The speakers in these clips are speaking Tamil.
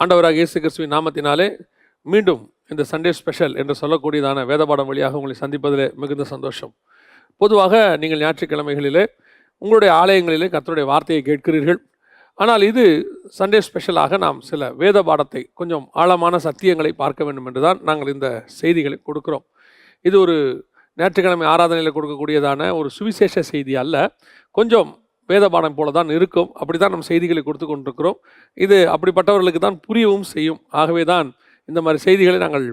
ஆண்டவராக இயேசு கிறிஸ்துவின் நாமத்தினாலே மீண்டும் இந்த சண்டே ஸ்பெஷல் என்று சொல்லக்கூடியதான வேதபாடம் வழியாக உங்களை சந்திப்பதிலே மிகுந்த சந்தோஷம். பொதுவாக நீங்கள் ஞாயிற்றுக்கிழமைகளிலே உங்களுடைய ஆலயங்களிலே கர்த்தருடைய வார்த்தையை கேட்கிறீர்கள். ஆனால் இது சண்டே ஸ்பெஷலாக நாம் சில வேத பாடத்தை கொஞ்சம் ஆழமான சத்தியங்களை பார்க்க வேண்டும் என்று தான் நாங்கள் இந்த செய்திகளை கொடுக்கிறோம். இது ஒரு ஞாயிற்றுக்கிழமை ஆராதனையில் கொடுக்கக்கூடியதான ஒரு சுவிசேஷ செய்தி அல்ல, கொஞ்சம் வேத பாடம் போல தான் இருக்கும். அப்படி தான் நம்ம செய்திகளை கொடுத்து கொண்டிருக்கிறோம். இது அப்படிப்பட்டவர்களுக்கு தான் புரியவும் செய்யும். ஆகவே தான் இந்த மாதிரி செய்திகளை நாங்கள்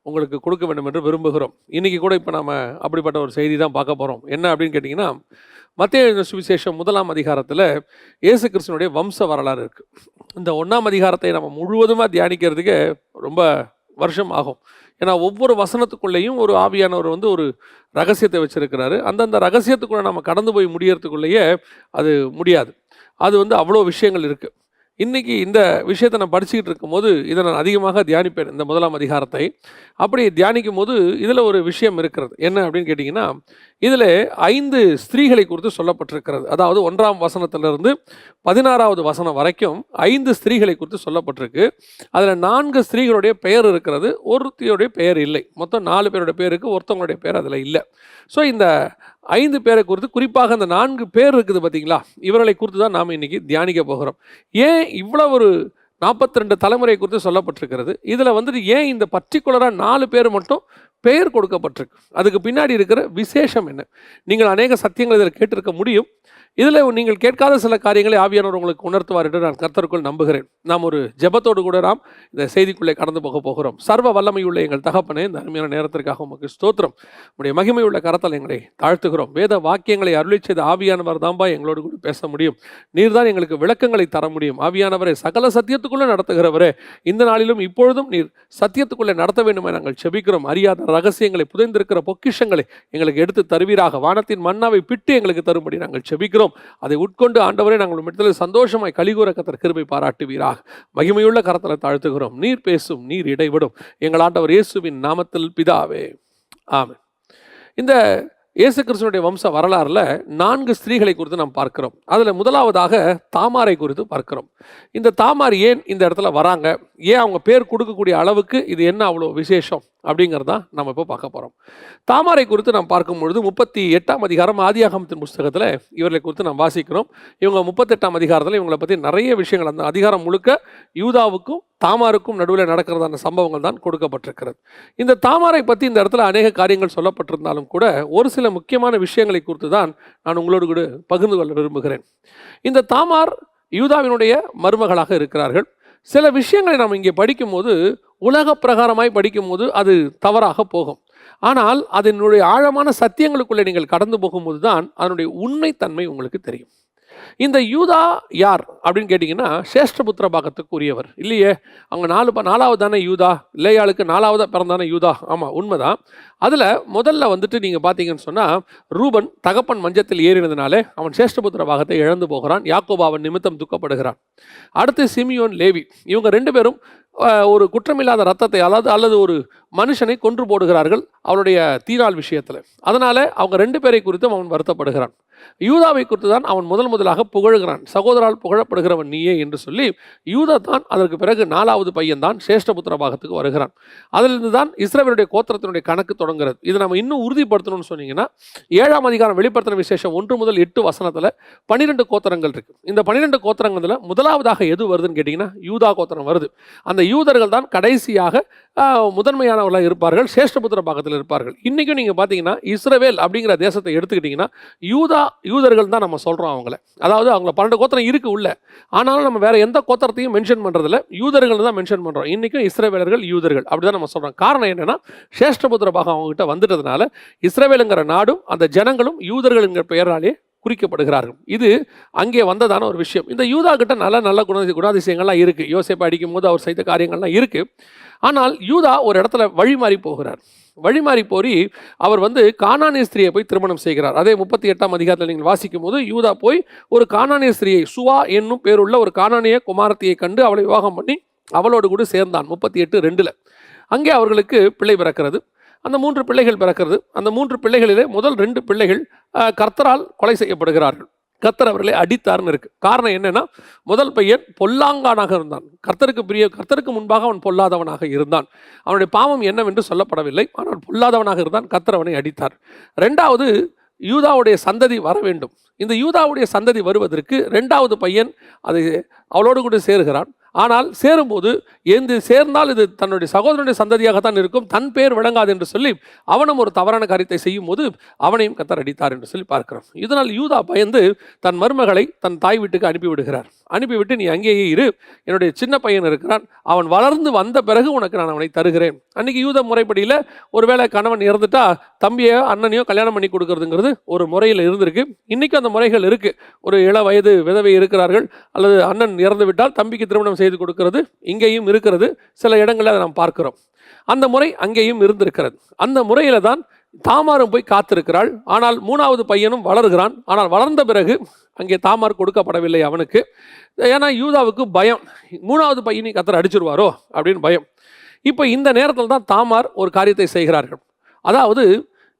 உங்களுக்கு கொடுக்க வேண்டும் என்று விரும்புகிறோம். இன்றைக்கி கூட இப்போ நம்ம அப்படிப்பட்ட ஒரு செய்தி தான் பார்க்க போகிறோம். என்ன அப்படின்னு கேட்டிங்கன்னா, மத்தேயு சுவிசேஷம் 1ஆம் அதிகாரத்தில் இயேசு கிறிஸ்துனுடைய வம்ச வரலாறு இருக்குது. இந்த 1ஆம் அதிகாரத்தை நம்ம முழுவதுமாக தியானிக்கிறதுக்கு ரொம்ப வருஷம் ஆகும். ஏன்னா ஒவ்வொரு வசனத்துக்குள்ளேயும் ஒரு ஆவியானவர் ஒரு ரகசியத்தை வச்சுருக்கிறாரு. அந்தந்த ரகசியத்துக்குள்ளே நம்ம கடந்து போய் முடியறதுக்குள்ளேயே அது முடியாது. அது அவ்வளோ விஷயங்கள் இருக்குது. இன்றைக்கி இந்த விஷயத்தை நான் படிச்சுக்கிட்டு இருக்கும்போது இதை நான் அதிகமாக தியானிப்பேன், இந்த 1ஆம் அதிகாரத்தை. அப்படி தியானிக்கும் போது இதில் ஒரு விஷயம் இருக்கிறது. என்ன அப்படின்னு கேட்டிங்கன்னா, இதில் 5 ஸ்திரீகளை குறித்து சொல்லப்பட்டிருக்கிறது. அதாவது 1ஆம் வசனத்திலிருந்து 16வது வசனம் வரைக்கும் 5 ஸ்திரீகளை குறித்து சொல்லப்பட்டிருக்கு. அதில் 4 ஸ்திரீகளுடைய பெயர் இருக்கிறது, ஒருத்தியுடைய பெயர் இல்லை. மொத்தம் 4 பேருடைய பேர் இருக்குது, ஒருத்தவங்களுடைய பேர் அதில் இல்லை. ஸோ இந்த 5 பேரை குறித்து, குறிப்பாக அந்த 4 பேர் இருக்குது பார்த்தீங்களா, இவர்களை குறித்து தான் நாம் இன்றைக்கி தியானிக்க போகிறோம். ஏன் இவ்வளோ ஒரு 42 தலைமுறை குறித்து சொல்லப்பட்டிருக்கிறது? இதில் ஏன் இந்த பர்டிகுலராக 4 பேர் மட்டும் பெயர் கொடுக்கப்பட்டிருக்கு? அதுக்கு பின்னாடி இருக்கிற விசேஷம் என்ன? நீங்கள் அநேக சத்தியங்கள் இதில் கேட்டிருக்க முடியும். இதில் நீங்கள் கேட்காத சில காரியங்களை ஆவியானவர் உங்களுக்கு உணர்த்துவார் என்று நான் கர்த்தருக்குள் நம்புகிறேன். நாம் ஒரு ஜெபத்தோடு கூட நாம் இந்த செய்திக்குள்ளே கடந்து போகிறோம். சர்வ வல்லமையுள்ள எங்கள் தகப்பனே, இந்த அருமையான நேரத்திற்காக உமக்கு ஸ்தோத்திரம். உடைய மகிமையுள்ள கரத்தால் எங்களை தாழ்த்துகிறோம். வேத வாக்கியங்களை அருளி செய்த ஆவியானவர் தான்பா எங்களோடு கூட பேச முடியும். நீர் தான் எங்களுக்கு விளக்கங்களை தர முடியும். ஆவியானவரை, சகல சத்தியத்துக்குள்ளே நடத்துகிறவரே, இந்த நாளிலும் இப்பொழுதும் நீர் சத்தியத்துக்குள்ளே நடத்த வேண்டுமே நாங்கள் செபிக்கிறோம். அறியாத ரகசியங்களை, புதைந்திருக்கிற பொக்கிஷங்களை எங்களுக்கு எடுத்து தருவீராக. வானத்தின் மன்னாவை பிட்டு எங்களுக்கு தரும்படி நாங்கள் செபிக்கிறோம். அதை உட்கொண்டு ஆண்டவரே, நாங்கள் இடத்துல சந்தோஷமாய் கலிகூற கர்த்தர் கிருபை பாராட்டுவீராக. மகிமையுள்ள கரத்தில் தாழ்த்துகிறோம். நீர் பேசும், நீர் இடைவிடும். எங்கள் ஆண்டவர் இயேசுவின் நாமத்தில் பிதாவே, ஆமென். இந்த இயேசு கிறிஸ்துவினுடைய வம்ச வரலாறுல 4 ஸ்திரீகளை குறித்து நாம் பார்க்கிறோம். அதில் முதலாவதாக தாமாரை குறித்து பார்க்கிறோம். இந்த தாமார் ஏன் இந்த இடத்துல வராங்க, ஏன் அவங்க பேர் கொடுக்கக்கூடிய அளவுக்கு இது என்ன அவ்வளோ விசேஷம் அப்படிங்கிறதான் நம்ம இப்போ பார்க்க போகிறோம். தாமாரை குறித்து நாம் பார்க்கும்பொழுது 38ஆம் அதிகாரம் ஆதியாகமத்தின் புஸ்தகத்தில் இவர்களை குறித்து நாம் வாசிக்கிறோம். இவங்க 38ஆம் அதிகாரத்தில் இவங்களை பற்றி நிறைய விஷயங்கள், அந்த அதிகாரம் முழுக்க யூதாவுக்கும் தாமாருக்கும் நடுவில் நடக்கிறதான சம்பவங்கள் தான் கொடுக்கப்பட்டிருக்கிறது. இந்த தாமாரை பற்றி இந்த இடத்துல அநேக காரியங்கள் சொல்லப்பட்டிருந்தாலும் கூட ஒரு சில முக்கியமான விஷயங்களை குறித்து தான் நான் உங்களோடு கூட பகிர்ந்து கொள்ள விரும்புகிறேன். இந்த தாமார் யூதாவினுடைய மருமகளாக இருக்கிறார்கள். சில விஷயங்களை நாம் இங்கே படிக்கும்போது, உலக பிரகாரமாய் படிக்கும்போது அது தவறாக போகும். ஆனால் அதனுடைய ஆழமான சத்தியங்களுக்குள்ளே நீங்கள் கடந்து போகும்போது தான் அதனுடைய உண்மைத்தன்மை உங்களுக்கு தெரியும். இந்த யூதா யார் அப்படின்னு கேட்டிங்கன்னா, சேஷ்டபுத்திர பாகத்துக்குரியவர் இல்லையே. அவங்க 4வது தானே யூதா, லேயாளுக்கு 4வதாக பிறந்தானே யூதா. ஆமாம், உண்மைதான். அதில் முதல்ல நீங்கள் பார்த்தீங்கன்னு சொன்னால், ரூபன் தகப்பன் மஞ்சத்தில் ஏறினதுனாலே அவன் சேஷ்டபுத்திர பாகத்தை இழந்து போகிறான். யாக்கோபு அவன் நிமித்தம் துக்கப்படுகிறான். அடுத்து சிமியோன், லேவி, இவங்க 2 பேரும் ஒரு குற்றமில்லாத ரத்தத்தை அல்லது ஒரு மனுஷனை கொன்று போடுகிறார்கள் அவருடைய தீராள் விஷயத்தில். அதனால் அவங்க 2 பேரை குறித்தும் அவன் வருத்தப்படுகிறான். யூதாவை குறித்து தான் அவன் முதலாக புகழுகிறான். சகோதரால் புகழப்படுகிறவன் நீயே என்று சொல்லி யூதா தான் அதற்கு பிறகு 4வது பையன் தான் சேஷ்டபுத்திர பாகத்துக்கு வருகிறான். அதிலிருந்து தான் இஸ்ரவேலுடைய கோத்திரத்தினுடைய கணக்கு தொடங்குகிறது. இதை நம்ம இன்னும் உறுதிப்படுத்தணும்னு சொன்னீங்கன்னா, 7ஆம் அதிகாரம் வெளிப்படுத்தின விசேஷம் 1 முதல் 8 வசனத்தில் 12 கோத்திரங்கள் இருக்கு. இந்த 12 கோத்திரங்களில் முதலாவதாக எது வருதுன்னு கேட்டிங்கன்னா, யூதா கோத்திரம் வருது. அந்த யூதர்கள் தான் கடைசியாக முதன்மையானவர்களாக இருப்பார்கள், சேஷ்டபுத்திர பாகத்தில் இருப்பார்கள். இன்றைக்கும் நீங்கள் பார்த்தீங்கன்னா, இஸ்ரவேல் அப்படிங்கிற தேசத்தை எடுத்துக்கிட்டிங்கன்னா யூதர்கள் தான் நம்ம சொல்கிறோம் அவங்கள. அதாவது அவங்க 12 கோத்திரம் இருக்குது உள்ள, ஆனாலும் நம்ம வேறு எந்த கோத்திரத்தையும் மென்ஷன் பண்ணுறதில்ல, யூதர்கள் தான் மென்ஷன் பண்ணுறோம். இன்றைக்கும் இஸ்ரவேலர்கள் யூதர்கள் அப்படி தான் நம்ம சொல்கிறோம். காரணம் என்னென்னா, சேஷ்டபுத்திர பாகம் அவங்ககிட்ட வந்துட்டதுனால இஸ்ரவேலுங்கிற நாடும் அந்த ஜனங்களும் யூதர்கள் என்கிற பெயராலே குறிக்கப்படுகிறார்கள். இது அங்கே வந்ததான ஒரு விஷயம். இந்த யூதா கிட்ட நல்ல குணாதிசயங்கள்லாம் இருக்குது. யோசேப்பை அடிக்கும் போது அவர் செய்த காரியங்கள்லாம் இருக்குது. ஆனால் யூதா ஒரு இடத்துல வழிமாறி போகிறார். வழிமாறி போய் அவர் கானானிய ஸ்திரியை போய் திருமணம் செய்கிறார். அதே 38ஆம் அதிகாரத்தில் நீங்கள் வாசிக்கும் போது, யூதா போய் ஒரு கானானிய ஸ்திரியை, சுவா என்னும் பேருள்ள ஒரு கானானிய குமாரத்தியை கண்டு அவளை விவாகம் பண்ணி அவளோடு கூட சேர்ந்தான். 38:2 அங்கே அவர்களுக்கு பிள்ளை பிறக்கிறது. அந்த 3 பிள்ளைகள் பிறக்கிறது. அந்த 3 பிள்ளைகளிலே முதல் 2 பிள்ளைகள் கர்த்தரால் கொலை செய்யப்படுகிறார்கள். கர்த்தர் அவர்களை அடித்தார்னு இருக்கு. காரணம் என்னன்னா, முதல் பையன் பொல்லாங்கானாக இருந்தான். கர்த்தருக்கு முன்பாக அவன் பொல்லாதவனாக இருந்தான். அவனுடைய பாவம் என்னவென்று சொல்லப்படவில்லை. ஆனால் பொல்லாதவனாக இருந்தான். கர்த்தர் அவனை அடித்தார். ரெண்டாவது, யூதாவுடைய சந்ததி வர வேண்டும். இந்த யூதாவுடைய சந்ததி வருவதற்கு ரெண்டாவது பையன் அது அவளோடு கூட சேருகிறான். ஆனால் சேரும்போது சேர்ந்தால் இது தன்னுடைய சகோதரனுடைய சந்ததியாகத்தான் இருக்கும், தன் பேர் விளங்காது என்று சொல்லி அவனும் ஒரு தவறான காரியத்தை செய்யும் போது அவனையும் கர்த்தர் அடித்தார் என்று சொல்லி பார்க்கிறோம். இதனால் யூதா பயந்து தன் மருமகளை தன் தாய் வீட்டுக்கு அனுப்பிவிடுகிறார். அனுப்பிவிட்டு, நீ அங்கேயே இரு, என்னுடைய சின்ன பையன் இருக்கிறான், அவன் வளர்ந்து வந்த பிறகு உனக்கு நான் அவனை தருகிறேன். அன்னைக்கு யூத முறைப்படியில் ஒருவேளை கணவன் இறந்துட்டா தம்பியோ அண்ணனையோ கல்யாணம் பண்ணி கொடுக்கறதுங்கிறது ஒரு முறையில் இருந்திருக்கு. இன்றைக்கும் அந்த முறைகள் இருக்குது. ஒரு இள வயது விதவை இருக்கிறார்கள், அல்லது அண்ணன் இறந்து விட்டால் தம்பிக்கு திருமணம் செய்து கொடுக்கிறது இங்கேயும் இருக்கிறது. சில இடங்களில் அதை நாம் பார்க்கிறோம். அந்த முறை அங்கேயும் இருந்திருக்கிறது. அந்த முறையில் தான் தாமாரும் போய் காத்திருக்கிறாள். ஆனால் மூணாவது பையனும் வளர்கிறான். ஆனால் வளர்ந்த பிறகு அங்கே தாமார் கொடுக்கப்படவில்லை அவனுக்கு. ஏன்னா யூதாவுக்கு பயம், மூணாவது பையனை கர்த்தர் அடிச்சிருவாரோ அப்படின்னு பயம். இப்போ இந்த நேரத்தில் தான் தாமார் ஒரு காரியத்தை செய்கிறார்கள். அதாவது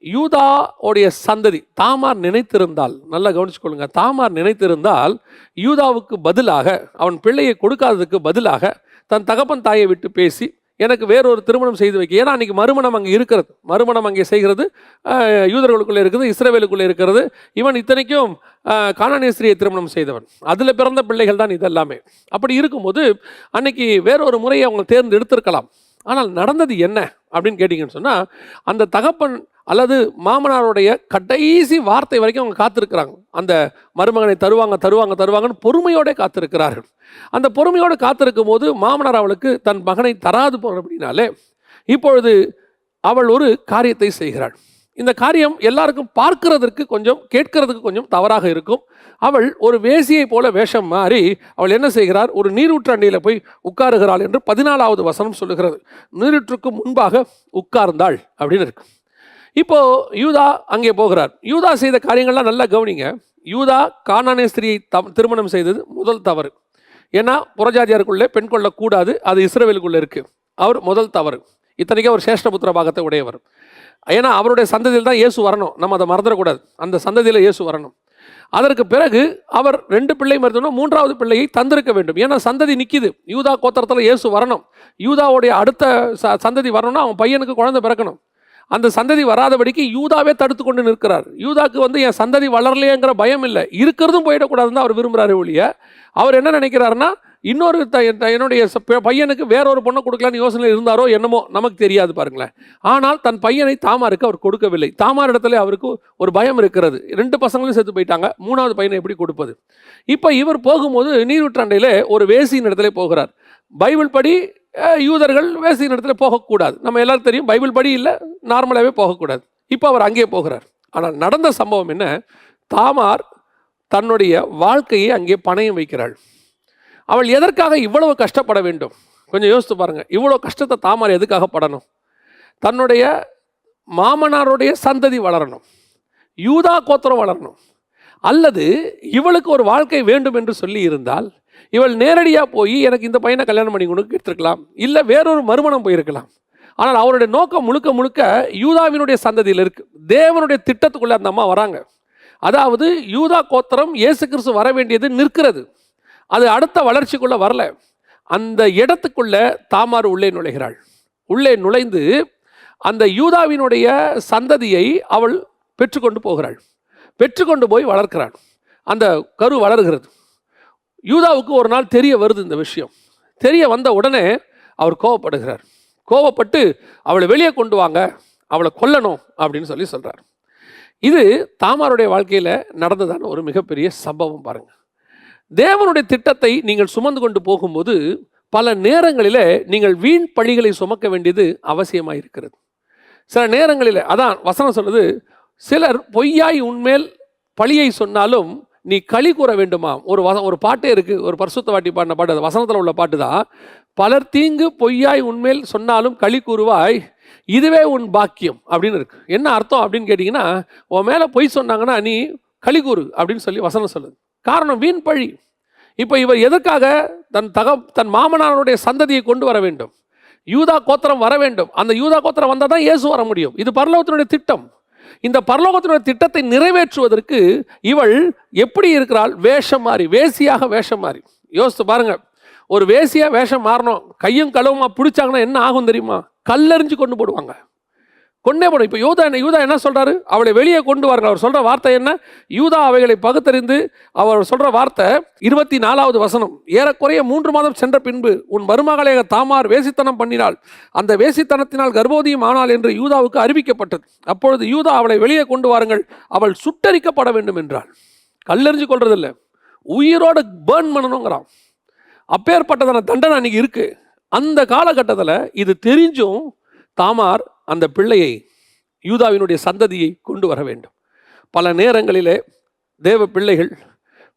யூதாவுடைய சந்ததி தாமார் நினைத்திருந்தால், நல்லா கவனிச்சுக்கொள்ளுங்க, தாமார் நினைத்திருந்தால் யூதாவுக்கு பதிலாக, அவன் பிள்ளையை கொடுக்காததுக்கு பதிலாக தன் தகப்பன் தாயை விட்டு பேசி எனக்கு வேறொரு திருமணம் செய்து வைக்க. ஏன்னா அன்றைக்கி மறுமணம் அங்கே இருக்கிறது, மறுமணம் அங்கே செய்கிறது யூதர்களுக்குள்ளே இருக்குது, இஸ்ரவேலுக்குள்ளே இருக்கிறது. இவன் இத்தனைக்கும் கானானிய ஸ்திரியை திருமணம் செய்தவன், அதில் பிறந்த பிள்ளைகள் தான் இதெல்லாமே. அப்படி இருக்கும்போது அன்னைக்கு வேறொரு முறையை அவங்க தேர்ந்தெடுத்திருக்கலாம். ஆனால் நடந்தது என்ன அப்படின்னு கேட்டிங்கன்னு சொன்னால், அந்த தகப்பன் அல்லது மாமனாருடைய கடைசி வார்த்தை வரைக்கும் அவங்க காத்திருக்கிறாங்க. அந்த மருமகனை தருவாங்கன்னு பொறுமையோடு காத்திருக்கிறார்கள். அந்த பொறுமையோடு காத்திருக்கும் போது மாமனார் அவளுக்கு தன் மகனை தராது போனபடினாலே இப்பொழுது அவள் ஒரு காரியத்தை செய்கிறாள். இந்த காரியம் எல்லாருக்கும் பார்க்கிறதுக்கு கொஞ்சம் கேட்கிறதுக்கு கொஞ்சம் தவறாக இருக்கும். அவள் ஒரு வேசியை போல வேஷம் மாறி அவள் என்ன செய்கிறார், ஒரு நீரூற்று அண்டையில் போய் உட்காருகிறாள் என்று 14வது வசனம் சொல்லுகிறது. நீரூற்றுக்கு முன்பாக உட்கார்ந்தாள் அப்படின்னு இருக்கு. இப்போ யூதா அங்கே போகிறார். யூதா செய்த காரியங்கள்லாம் நல்லா கவனிங்க. யூதா கானானிய ஸ்திரியை திருமணம் செய்தது முதல் தவறு. ஏன்னா புறஜாதியாருக்குள்ளே பெண் கொள்ளக்கூடாது, அது இஸ்ரவேலுக்குள்ளே இருக்குது. அவர் முதல் தவறு. இத்தனைக்கும் அவர் சேஷ்டபுத்திர பாகத்தை உடையவர். ஏன்னா அவருடைய சந்ததியில் தான் இயேசு வரணும், நம்ம அதை மறந்துடக்கூடாது. அந்த சந்ததியில் இயேசு வரணும். அதற்கு பிறகு அவர் 2 பிள்ளை மறுத்தணும், 3வது பிள்ளையை தந்திருக்க வேண்டும். ஏன்னா சந்ததி நிற்கிது, யூதா கோத்திரத்தில் இயேசு வரணும், யூதாவுடைய அடுத்த சந்ததி வரணும்னா அவன் பையனுக்கு குழந்தை பிறக்கணும். அந்த சந்ததி வராதபடிக்கு யூதாவே தடுத்து கொண்டு நிற்கிறார். யூதாக்கு என் சந்ததி வளரலையேங்கிற பயம் இல்லை, இருக்கிறதும் போயிடக்கூடாதுன்னு அவர் விரும்புகிறாரு ஒழிய, அவர் என்ன நினைக்கிறாருன்னா இன்னொரு என்னுடைய பையனுக்கு வேறொரு பொண்ணை கொடுக்கலான்னு யோசனை இருந்தாரோ என்னமோ நமக்கு தெரியாது பாருங்களேன். ஆனால் தன் பையனை தாமாருக்கு அவர் கொடுக்கவில்லை. தாமார் இடத்துல அவருக்கு ஒரு பயம் இருக்கிறது. 2 பசங்களும் செத்து போயிட்டாங்க, 3வது பையனை எப்படி கொடுப்பது? இப்போ இவர் போகும்போது நீரூற்றண்டையில் ஒரு வேசியின் இடத்துல போகிறார். பைபிள் படி யூதர்கள் வேசியின் இடத்துல போகக்கூடாது, நம்ம எல்லாரும் தெரியும். பைபிள் படி இல்லை, நார்மலாகவே போகக்கூடாது. இப்போ அவர் அங்கே போகிறார். ஆனால் நடந்த சம்பவம் என்ன, தாமார் தன்னுடைய வாழ்க்கையை அங்கே பணயம் வைக்கிறாள். அவள் எதற்காக இவ்வளவு கஷ்டப்பட வேண்டும்? கொஞ்சம் யோசித்து பாருங்கள். இவ்வளோ கஷ்டத்தை தாமார் எதுக்காக படணும்? தன்னுடைய மாமனாருடைய சந்ததி வளரணும், யூதா கோத்திரம் வளரணும், அல்லது இவளுக்கு ஒரு வாழ்க்கை வேண்டும் என்று சொல்லி இருந்தால் இவள் நேரடியாக போய் எனக்கு இந்த பையனை கல்யாணம் பண்ணி கொடுக்க எடுத்துருக்கலாம், இல்லை வேறொரு மறுமணம் போயிருக்கலாம். ஆனால் அவருடைய நோக்கம் முழுக்க முழுக்க யூதாவினுடைய சந்ததியில் இருக்குது. தேவனுடைய திட்டத்துக்குள்ளே அந்த அம்மா வராங்க. அதாவது யூதா கோத்திரம் இயேசு கிறிஸ்து வர வேண்டியது நிற்கிறது, அது அடுத்த வளர்ச்சிக்குள்ளே வரல. அந்த இடத்துக்குள்ளே தாமார் உள்ளே நுழைகிறாள். உள்ளே நுழைந்து அந்த யூதாவினுடைய சந்ததியை அவள் பெற்றுக்கொண்டு போகிறாள். பெற்றுக்கொண்டு போய் வளர்க்கிறாள். அந்த கரு வளர்கிறது. யூதாவுக்கு ஒரு நாள் தெரிய வருது இந்த விஷயம். தெரிய வந்த உடனே அவர் கோவப்படுகிறார். கோவப்பட்டு அவளை வெளியே கொண்டு வாங்க, அவளை கொல்லணும் அப்படின்னு சொல்லி சொல்கிறார். இது தாமாருடைய வாழ்க்கையில் நடந்ததான ஒரு மிகப்பெரிய சம்பவம் பாருங்கள். தேவனுடைய திட்டத்தை நீங்கள் சுமந்து கொண்டு போகும்போது பல நேரங்களில் நீங்கள் வீண் பழிகளை சுமக்க வேண்டியது அவசியமாக இருக்கிறது. சில நேரங்களில் அதான் வசனம் சொல்லுது, சிலர் பொய்யாய் உன்மேல் பழியை சொன்னாலும் நீ களி கூற வேண்டுமா. ஒரு பாட்டே இருக்குது, ஒரு பரிசுத்த வாட்டி பாடின பாட்டு, அது வசனத்தில் உள்ள பாட்டு தான். பலர் தீங்கு பொய்யாய் உன்மேல் சொன்னாலும் களி கூறுவாய், இதுவே உன் பாக்கியம் அப்படின்னு இருக்கு. என்ன அர்த்தம் அப்படின்னு கேட்டிங்கன்னா, உன் மேலே பொய் சொன்னாங்கன்னா நீ களி கூறு அப்படின்னு சொல்லி வசனம் சொல்லுது. காரணம் வீண் பழி. இப்போ இவர் எதற்காக தன் மாமனாருடைய சந்ததியை கொண்டு வர வேண்டும், யூதா கோத்திரம் வர வேண்டும். அந்த யூதா கோத்திரம் வந்தால் தான் இயேசு வர முடியும். இது பரலோகத்தினுடைய திட்டம். இந்த பரலோகத்தினுடைய திட்டத்தை நிறைவேற்றுவதற்கு இவள் எப்படி இருக்கிறாள்? வேஷம் மாறி, வேசியாக வேஷம் மாறி. யோசித்து பாருங்க, ஒரு வேசியா வேஷம் மாறணும், கையும் களவுமா பிடிச்சாங்கன்னா என்ன ஆகும் தெரியுமா? கல்லெறிஞ்சு கொண்டு போடுவாங்க, கொண்டே போடும். இப்போ யூதா என்ன சொல்றாரு? அவளை வெளியே கொண்டு வாருங்கள். அவர் சொல்ற வார்த்தை என்ன? யூதா அவைகளை பகுத்தறிந்து அவர் சொல்ற வார்த்தை 24வது வசனம், ஏறக்குறைய 3 மாதம் சென்ற பின்பு உன் மருமகளை தாமார் வேசித்தனம் பண்ணினாள், அந்த வேசித்தனத்தினால் கர்ப்பவதியும் ஆனாள் என்று யூதாவுக்கு அறிவிக்கப்பட்டது. அப்பொழுது யூதா அவளை வெளியே கொண்டு வாருங்கள், அவள் சுட்டரிக்கப்பட வேண்டும் என்றாள். கல்லெறிஞ்சு கொள்றதில்லை, உயிரோடு பேர்ன் பண்ணணுங்கிறான். அப்பேற்பட்டதான தண்டனை அன்னைக்கு இருக்கு. அந்த காலகட்டத்தில் இது தெரிஞ்சும் தாமார் அந்த பிள்ளையை, யூதாவினுடைய சந்ததியை கொண்டு வர வேண்டும். பல நேரங்களிலே தேவ பிள்ளைகள்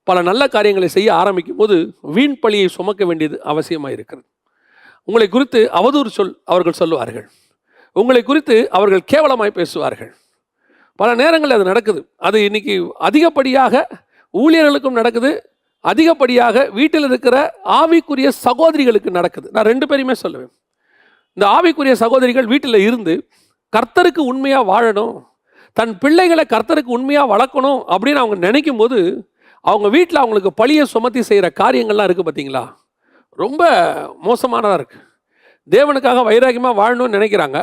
பல நல்ல காரியங்களை செய்ய ஆரம்பிக்கும் போது வீண் பழியை சுமக்க வேண்டியது அவசியமாக இருக்கிறது. உங்களை குறித்து அவதூறு அவர்கள் சொல்லுவார்கள், உங்களை குறித்து அவர்கள் கேவலமாய் பேசுவார்கள். பல நேரங்களில் அது நடக்குது. அது இன்னைக்கு அதிகப்படியாக ஊழியர்களுக்கும் நடக்குது, அதிகப்படியாக வீட்டில் இருக்கிற ஆவிக்குரிய சகோதரிகளுக்கு நடக்குது. நான் 2 பேரையுமே சொல்லுவேன். இந்த ஆவிக்குரிய சகோதரிகள் வீட்டில் இருந்து கர்த்தருக்கு உண்மையாக வாழணும், தன் பிள்ளைகளை கர்த்தருக்கு உண்மையாக வளர்க்கணும் அப்படின்னு அவங்க நினைக்கும் போது அவங்க வீட்டில் அவங்களுக்கு பழியை சுமத்தி செய்கிற காரியங்கள்லாம் இருக்குது பார்த்தீங்களா, ரொம்ப மோசமானதாக இருக்குது. தேவனுக்காக வைராக்கியமாக வாழணும்னு நினைக்கிறாங்க,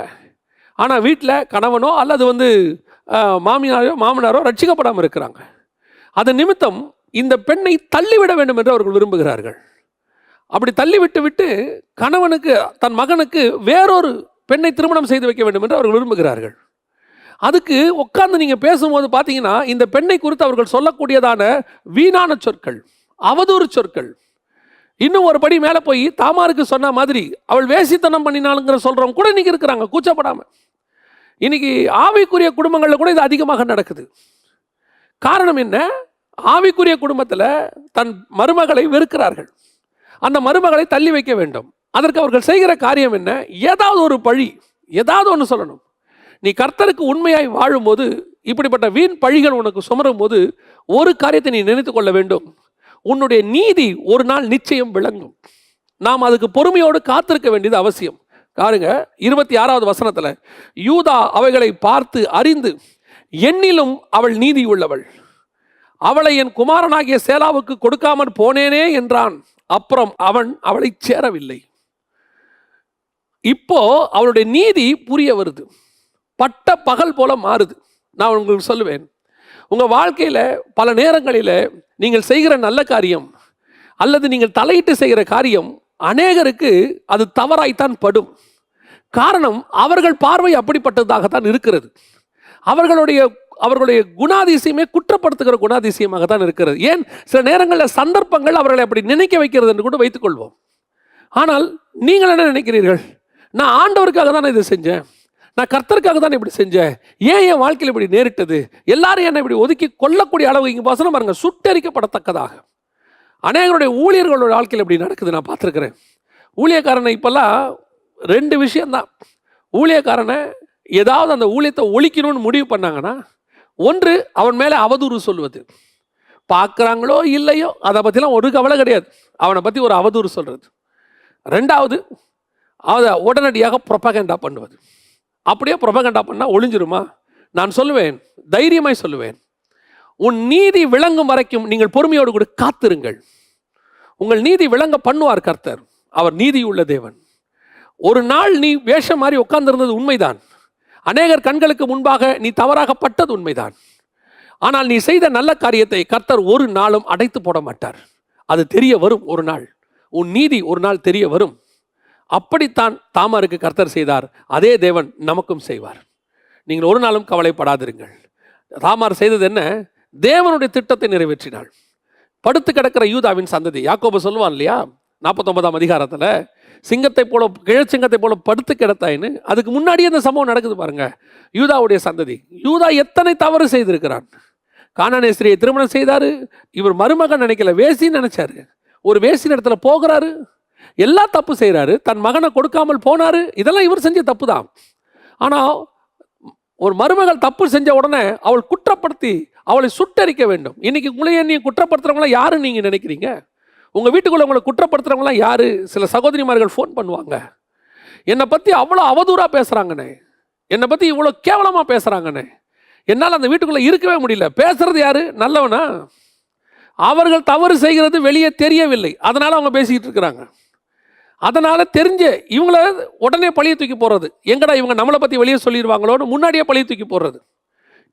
ஆனால் வீட்டில் கணவனோ அல்லது மாமனாரோ ரட்சிக்கப்படாமல் இருக்கிறாங்க. அது நிமித்தம் இந்த பெண்ணை தள்ளிவிட வேண்டும் என்று அவர்கள் விரும்புகிறார்கள். அப்படி தள்ளிவிட்டு கணவனுக்கு, தன் மகனுக்கு வேறொரு பெண்ணை திருமணம் செய்து வைக்க வேண்டும் என்று அவர்கள் விரும்புகிறார்கள். அதுக்கு உட்கார்ந்து நீங்கள் பேசும்போது பார்த்தீங்கன்னா இந்த பெண்ணை குறித்து அவர்கள் சொல்லக்கூடியதான வீணான சொற்கள், அவதூறு சொற்கள். இன்னும் ஒரு படி மேலே போய் தாமாருக்கு சொன்ன மாதிரி அவள் வேசித்தனம் பண்ணினாலுங்கிற சொல்கிறவங்க கூட இன்னைக்கு இருக்கிறாங்க, கூச்சப்படாமல். இன்னைக்கு ஆவிக்குரிய குடும்பங்களில் கூட இது அதிகமாக நடக்குது. காரணம் என்ன? ஆவிக்குரிய குடும்பத்தில் தன் மருமகளை வெறுக்கிறார்கள், அந்த மருமகளை தள்ளி வைக்க வேண்டும். அதற்கு அவர்கள் செய்கிற காரியம் என்ன? ஏதாவது ஒரு பழி, ஏதாவது ஒன்று சொல்லணும். நீ கர்த்தருக்கு உண்மையாய் வாழும்போது இப்படிப்பட்ட வீண் பழிகள் உனக்கு சுமரும் போது ஒரு காரியத்தை நீ நினைத்து கொள்ள வேண்டும், உன்னுடைய நீதி ஒரு நாள் நிச்சயம் விளங்கும். நாம் அதுக்கு பொறுமையோடு காத்திருக்க வேண்டியது அவசியம். பாருங்க 26வது வசனத்தில், யூதா அவைகளை பார்த்து அறிந்து என்னிலும் அவள் நீதி உள்ளவள், அவளை என் குமாரனாகிய சேலாவுக்கு கொடுக்காமல் போனேனே என்றான். அப்புறம் அவன் அவளை சேரவில்லை. இப்போ அவளுடைய நீதி புரிய வருது, பட்ட பகல் போல மாறுது. நான் உங்களுக்கு சொல்லுவேன், உங்கள் வாழ்க்கையில் பல நேரங்களில் நீங்கள் செய்கிற நல்ல காரியம் அல்லது நீங்கள் தலையிட்டு செய்கிற காரியம் அநேகருக்கு அது தவறாய்த்தான் படும். காரணம், அவர்கள் பார்வை அப்படிப்பட்டதாகத்தான் இருக்கிறது. அவர்களுடைய குணாதிசயமே குற்றப்படுத்துகிற குணாதிசயமாக தான் இருக்கிறது. ஏன் சில நேரங்களில் சந்தர்ப்பங்கள் அவர்களை அப்படி நினைக்க வைக்கிறது என்று கூட வைத்துக்கொள்வோம். ஆனால் நீங்கள் என்ன நினைக்கிறீர்கள்? நான் ஆண்டவருக்காக தான் இதை செஞ்சேன், நான் கர்த்தருக்காக தான் இப்படி செஞ்சேன், ஏன் என் வாழ்க்கையில் இப்படி நேரிட்டது, எல்லாரும் என்னை இப்படி ஒதுக்கி கொள்ளக்கூடிய அளவு இங்கே வசனம் பாருங்க, சுட்டரிக்கப்படத்தக்கதாக. அநேகருடைய ஊழியர்களோட வாழ்க்கையில் இப்படி நடக்குது, நான் பார்த்துருக்கிறேன். ஊழியக்காரனை இப்போல்லாம் 2 விஷயம்தான். ஊழியக்காரனை ஏதாவது அந்த ஊழியத்தை ஒழிக்கணும்னு முடிவு பண்ணாங்கன்னா, ஒன்று அவன் மேலே அவதூறு சொல்வது, பார்க்குறாங்களோ இல்லையோ அதை பற்றிலாம் ஒரு கவலை கிடையாது, அவனை பற்றி ஒரு அவதூறு சொல்கிறது. 2வது அதை உடனடியாக ப்ரொபகண்டா பண்ணுவது. அப்படியே ப்ரொபகண்டா பண்ணால் ஒழிஞ்சிருமா? நான் சொல்லுவேன், தைரியமாய் சொல்லுவேன், உன் நீதி விளங்கும் வரைக்கும் நீங்கள் பொறுமையோடு கூட காத்திருங்கள். உங்கள் நீதி விளங்க பண்ணுவார் கர்த்தர், அவர் நீதி உள்ள தேவன். ஒரு நாள் நீ வேஷம் மாதிரி உட்கார்ந்திருந்தது உண்மைதான், அநேகர் கண்களுக்கு முன்பாக நீ தவறாகப்பட்டது உண்மைதான். ஆனால் நீ செய்த நல்ல காரியத்தை கர்த்தர் ஒரு நாளும் அடைத்து போட மாட்டார். அது தெரிய வரும் ஒரு நாள், உன் நீதி ஒரு நாள் தெரிய வரும். அப்படித்தான் தாமாருக்கு கர்த்தர் செய்தார், அதே தேவன் நமக்கும் செய்வார். நீங்கள் ஒரு நாளும் கவலைப்படாதிருங்கள். தாமார் செய்தது என்ன? தேவனுடைய திட்டத்தை நிறைவேற்றினாள். படுத்து கிடக்கிற யூதாவின் சந்ததி, யாக்கோபு சொல்லுவான் இல்லையா 49ஆம் அதிகாரத்தில், சிங்கத்தை போல கிழச்சிங்கத்தை போல படுத்து கிடத்தாயின்னு. அதுக்கு முன்னாடியே அந்த சம்பவம் நடக்குது பாருங்க. யூதாவுடைய சந்ததி, யூதா எத்தனை தவறு செய்திருக்கிறான். கானானிய ஸ்திரியை திருமணம் செய்தாரு, இவர் மருமகன் நினைக்கல, வேசின்னு நினைச்சாரு. ஒரு வேசின் இடத்துல போகிறாரு, எல்லா தப்பு செய்கிறாரு, தன் மகனை கொடுக்காமல் போனாரு. இதெல்லாம் இவர் செஞ்ச தப்பு தான். ஆனால் ஒரு மருமகள் தப்பு செஞ்ச உடனே அவள் குற்றப்படுத்தி அவளை சுட்டரிக்க வேண்டும். இன்னைக்கு உங்களையே நீ குற்றப்படுத்துறவங்களாம் யாருன்னு நீங்கள் நினைக்கிறீங்க? உங்கள் வீட்டுக்குள்ளே உங்களை குற்றப்படுத்துறவங்களாம் யாரு? சில சகோதரிமார்கள் ஃபோன் பண்ணுவாங்க, என்னை பற்றி அவ்வளோ அவதூறாக பேசுகிறாங்கண்ணே, என்னை பற்றி இவ்வளோ கேவலமாக பேசுகிறாங்கண்ணே, என்னால் அந்த வீட்டுக்குள்ளே இருக்கவே முடியல. பேசுறது யாரு? நல்லவனா? அவர்கள் தவறு செய்கிறது வெளியே தெரியவில்லை, அதனால் அவங்க பேசிக்கிட்டு இருக்கிறாங்க. அதனால் தெரிஞ்ச இவங்கள உடனே பழிய தூக்கி போடுறது. எங்கடா இவங்க நம்மளை பற்றி வெளியே சொல்லிடுவாங்களோன்னு முன்னாடியே பழிய தூக்கி போடுறது.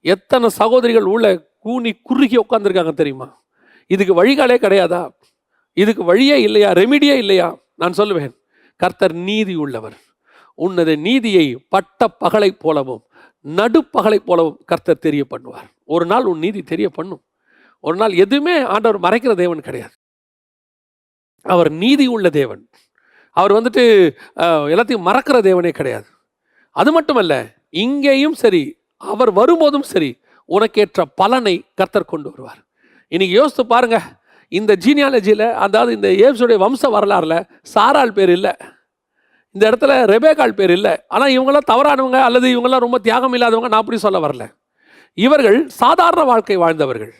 எத்தனை சகோதரிகள் உள்ள கூனி குறுகி உட்காந்துருக்காங்க தெரியுமா? இதுக்கு வழிகாலே கிடையாதா? இதுக்கு வழியே இல்லையா? ரெமிடியே இல்லையா? நான் சொல்லுவேன், கர்த்தர் நீதி உள்ளவர். உன்னது நீதியை பட்ட பகலை போலவும் நடுப்பகலை போலவும் கர்த்தர் தெரிய பண்ணுவார். ஒரு நாள் உன் நீதி தெரிய பண்ணும். ஒரு நாள் எதுவுமே ஆண்டவர் மறைக்கிற தேவன் கிடையாது. அவர் நீதி உள்ள தேவன். அவர் வந்துட்டு எல்லாத்தையும் மறக்கிற தேவனே கிடையாது. அது மட்டுமல்ல, இங்கேயும் சரி அவர் வரும்போதும் சரி உனக்கேற்ற பலனை கர்த்தர் கொண்டு வருவார். இன்னைக்கு யோசித்து பாருங்க, இந்த ஜீனியாலஜியில், அதாவது இந்த ஏப்ஸுடைய வம்ச வரலாறுல சாராள் பேர் இல்லை, இந்த இடத்துல ரெபேக்காள் பேர் இல்லை. ஆனால் இவங்களாம் தவறானவங்க அல்லது இவங்களாம் ரொம்ப தியாகம் இல்லாதவங்க நான் அப்படி சொல்ல வரல. இவர்கள் சாதாரண வாழ்க்கை வாழ்ந்தவர்கள்,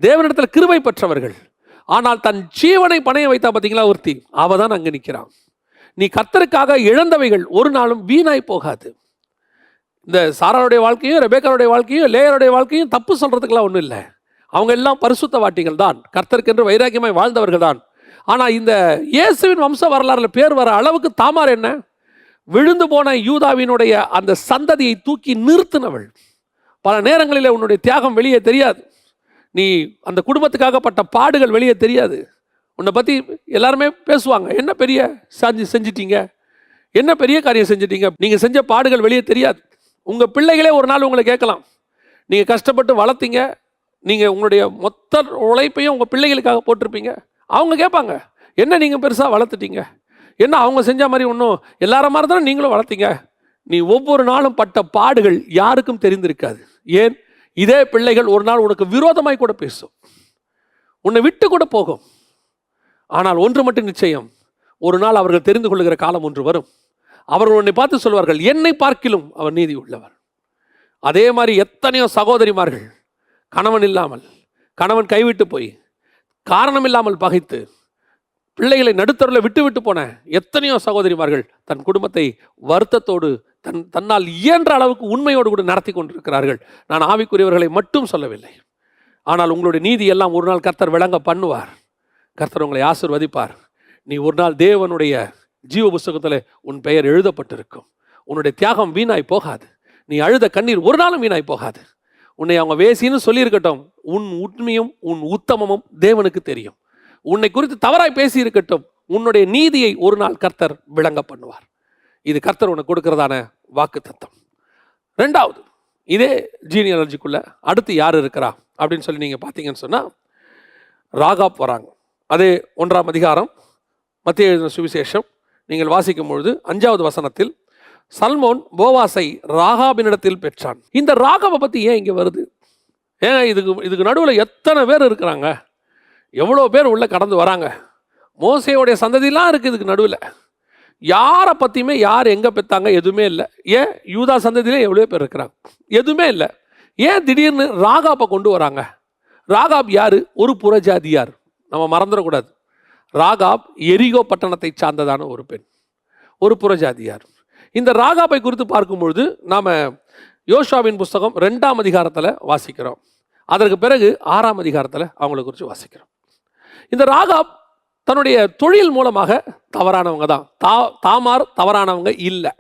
தேவனிடத்தில் கிருபை பெற்றவர்கள். ஆனால் தன் ஜீவனை பணைய வைத்தா பார்த்தீங்களா ஒருத்தி, அவ தான் அங்கே நிற்கிறான். நீ கர்த்தருக்காக இழந்தவைகள் ஒரு நாளும் வீணாய் போகாது. இந்த சாராளுடைய வாழ்க்கையும் ரெபேக்காளுடைய வாழ்க்கையும் லேயருடைய வாழ்க்கையும் தப்பு சொல்றதுக்கெல்லாம் ஒன்றும் இல்லை. அவங்க எல்லாம் பரிசுத்த வாட்டிகள் தான், கர்த்தருக்கென்று வைராக்கியமாய் வாழ்ந்தவர்கள் தான். ஆனால் இந்த இயேசுவின் வம்ச வரலாறுல பேர் வர அளவுக்கு தாமார் என்ன, விழுந்து போன யூதாவினுடைய அந்த சந்ததியை தூக்கி நிறுத்தினவள். பல நேரங்களில் உன்னுடைய தியாகம் வெளியே தெரியாது. நீ அந்த குடும்பத்துக்காக பட்ட பாடுகள் வெளியே தெரியாது. உன்னை பற்றி எல்லாருமே பேசுவாங்க, என்ன பெரிய செஞ்சிட்டீங்க, என்ன பெரிய காரியம் செஞ்சிட்டீங்க, நீங்கள் செஞ்ச பாடுகள் வெளியே தெரியாது. உங்கள் பிள்ளைகளே ஒரு நாள் உங்களை கேட்கலாம், நீங்கள் கஷ்டப்பட்டு வளர்த்தீங்க, நீங்கள் உங்களுடைய மொத்த உழைப்பையும் உங்கள் பிள்ளைகளுக்காக போட்டிருப்பீங்க. அவங்க கேட்பாங்க, என்ன நீங்கள் பெருசாக வளர்த்துட்டீங்க, என்ன அவங்க செஞ்ச மாதிரி ஒன்றும் எல்லார மாதிரி தானே நீங்களும் வளர்த்தீங்க. நீ ஒவ்வொரு நாளும் பட்ட பாடுகள் யாருக்கும் தெரிந்திருக்காது. ஏன்? இதே பிள்ளைகள் ஒரு நாள் உனக்கு விரோதமாய் கூட பேசும், உன்னை விட்டு கூட போகும். ஆனால் ஒன்று மட்டும் நிச்சயம், ஒரு நாள் அவர்கள் தெரிந்து கொள்ளுகிற காலம் ஒன்று வரும். அவர்கள் உன்னை பார்த்து சொல்வார்கள், என்னை பார்க்கிலும் அவர் நீதி உள்ளவர். அதே மாதிரி எத்தனையோ சகோதரிமார்கள் கணவன் இல்லாமல், கணவன் கைவிட்டு போய், காரணம் இல்லாமல் பகைத்து, பிள்ளைகளை நடுத்தருவில் விட்டு விட்டு போன எத்தனையோ சகோதரிமார்கள் தன் குடும்பத்தை வருத்தத்தோடு தன்னால் இயன்ற அளவுக்கு உண்மையோடு கூட நடத்தி கொண்டிருக்கிறார்கள். நான் ஆவிக்குரியவர்களை மட்டும் சொல்லவில்லை. ஆனால் உங்களுடைய நீதி எல்லாம் ஒரு நாள் கர்த்தர் விளங்க பண்ணுவார். கர்த்தர் உங்களை ஆசீர்வதிப்பார். நீ ஒரு நாள் தேவனுடைய ஜீவ புஸ்தகத்தில் உன் பெயர் எழுதப்பட்டிருக்கும். உன்னுடைய தியாகம் வீணாய் போகாது. நீ அழுத கண்ணீர் ஒரு நாளும் வீணாய் போகாது. உன்னை அவங்க வேசின்னு சொல்லியிருக்கட்டும், உன் உண்மையும் உன் உத்தமமும் தேவனுக்கு தெரியும். உன்னை குறித்து தவறாய் பேசி இருக்கட்டும், உன்னுடைய நீதியை ஒரு நாள் கர்த்தர் விளங்க பண்ணுவார். இது கர்த்தர் உனக்கு கொடுக்கிறதான வாக்கு தத்தம். ரெண்டாவது, இதே ஜீனியாலஜிக்குள்ள அடுத்து யார் இருக்கிறா அப்படின்னு சொல்லி நீங்கள் பார்த்தீங்கன்னு சொன்னால், ராகாப் வராங்க. அதே 1ஆம் அதிகாரம் மத்தேயு எழுதின சுவிசேஷம் நீங்கள் வாசிக்கும் பொழுது 5வது வசனத்தில், சல்மோன் போவாசை ராகாபினிடத்தில் பெற்றான். இந்த ராகாவை பற்றி ஏன் இங்கே வருது? ஏன் இதுக்கு நடுவில் எத்தனை பேர் இருக்கிறாங்க, எவ்வளோ பேர் உள்ளே கடந்து வராங்க. மோசேயோடைய சந்ததியெலாம் இருக்குது இதுக்கு நடுவில். யாரை பற்றியுமே யார் எங்கே பெற்றாங்க எதுவுமே இல்லை. ஏன் யூதா சந்ததியிலே எவ்வளோ பேர் இருக்கிறாங்க, எதுவுமே இல்லை. ஏன் திடீர்னு ராகாப்பை கொண்டு வராங்க? ராகாப் யார்? ஒரு புறஜாதியார். நம்ம மறந்துடக்கூடாது. ராகாப் எரிகோ பட்டணத்தை சார்ந்ததான ஒரு பெண், ஒரு புறஜாதியார். இந்த ராகாப்பை குறித்து பார்க்கும்பொழுது நாம் யோசுவாவின் புஸ்தகம் 2ஆம் அதிகாரத்தில் வாசிக்கிறோம். அதற்கு பிறகு 6ஆம் அதிகாரத்தில் அவங்களை குறித்து வாசிக்கிறோம். இந்த ராகாப் தன்னுடைய தொழில் மூலமாக தவறானவங்க தான். தாமார் தவறானவங்க இல்லை,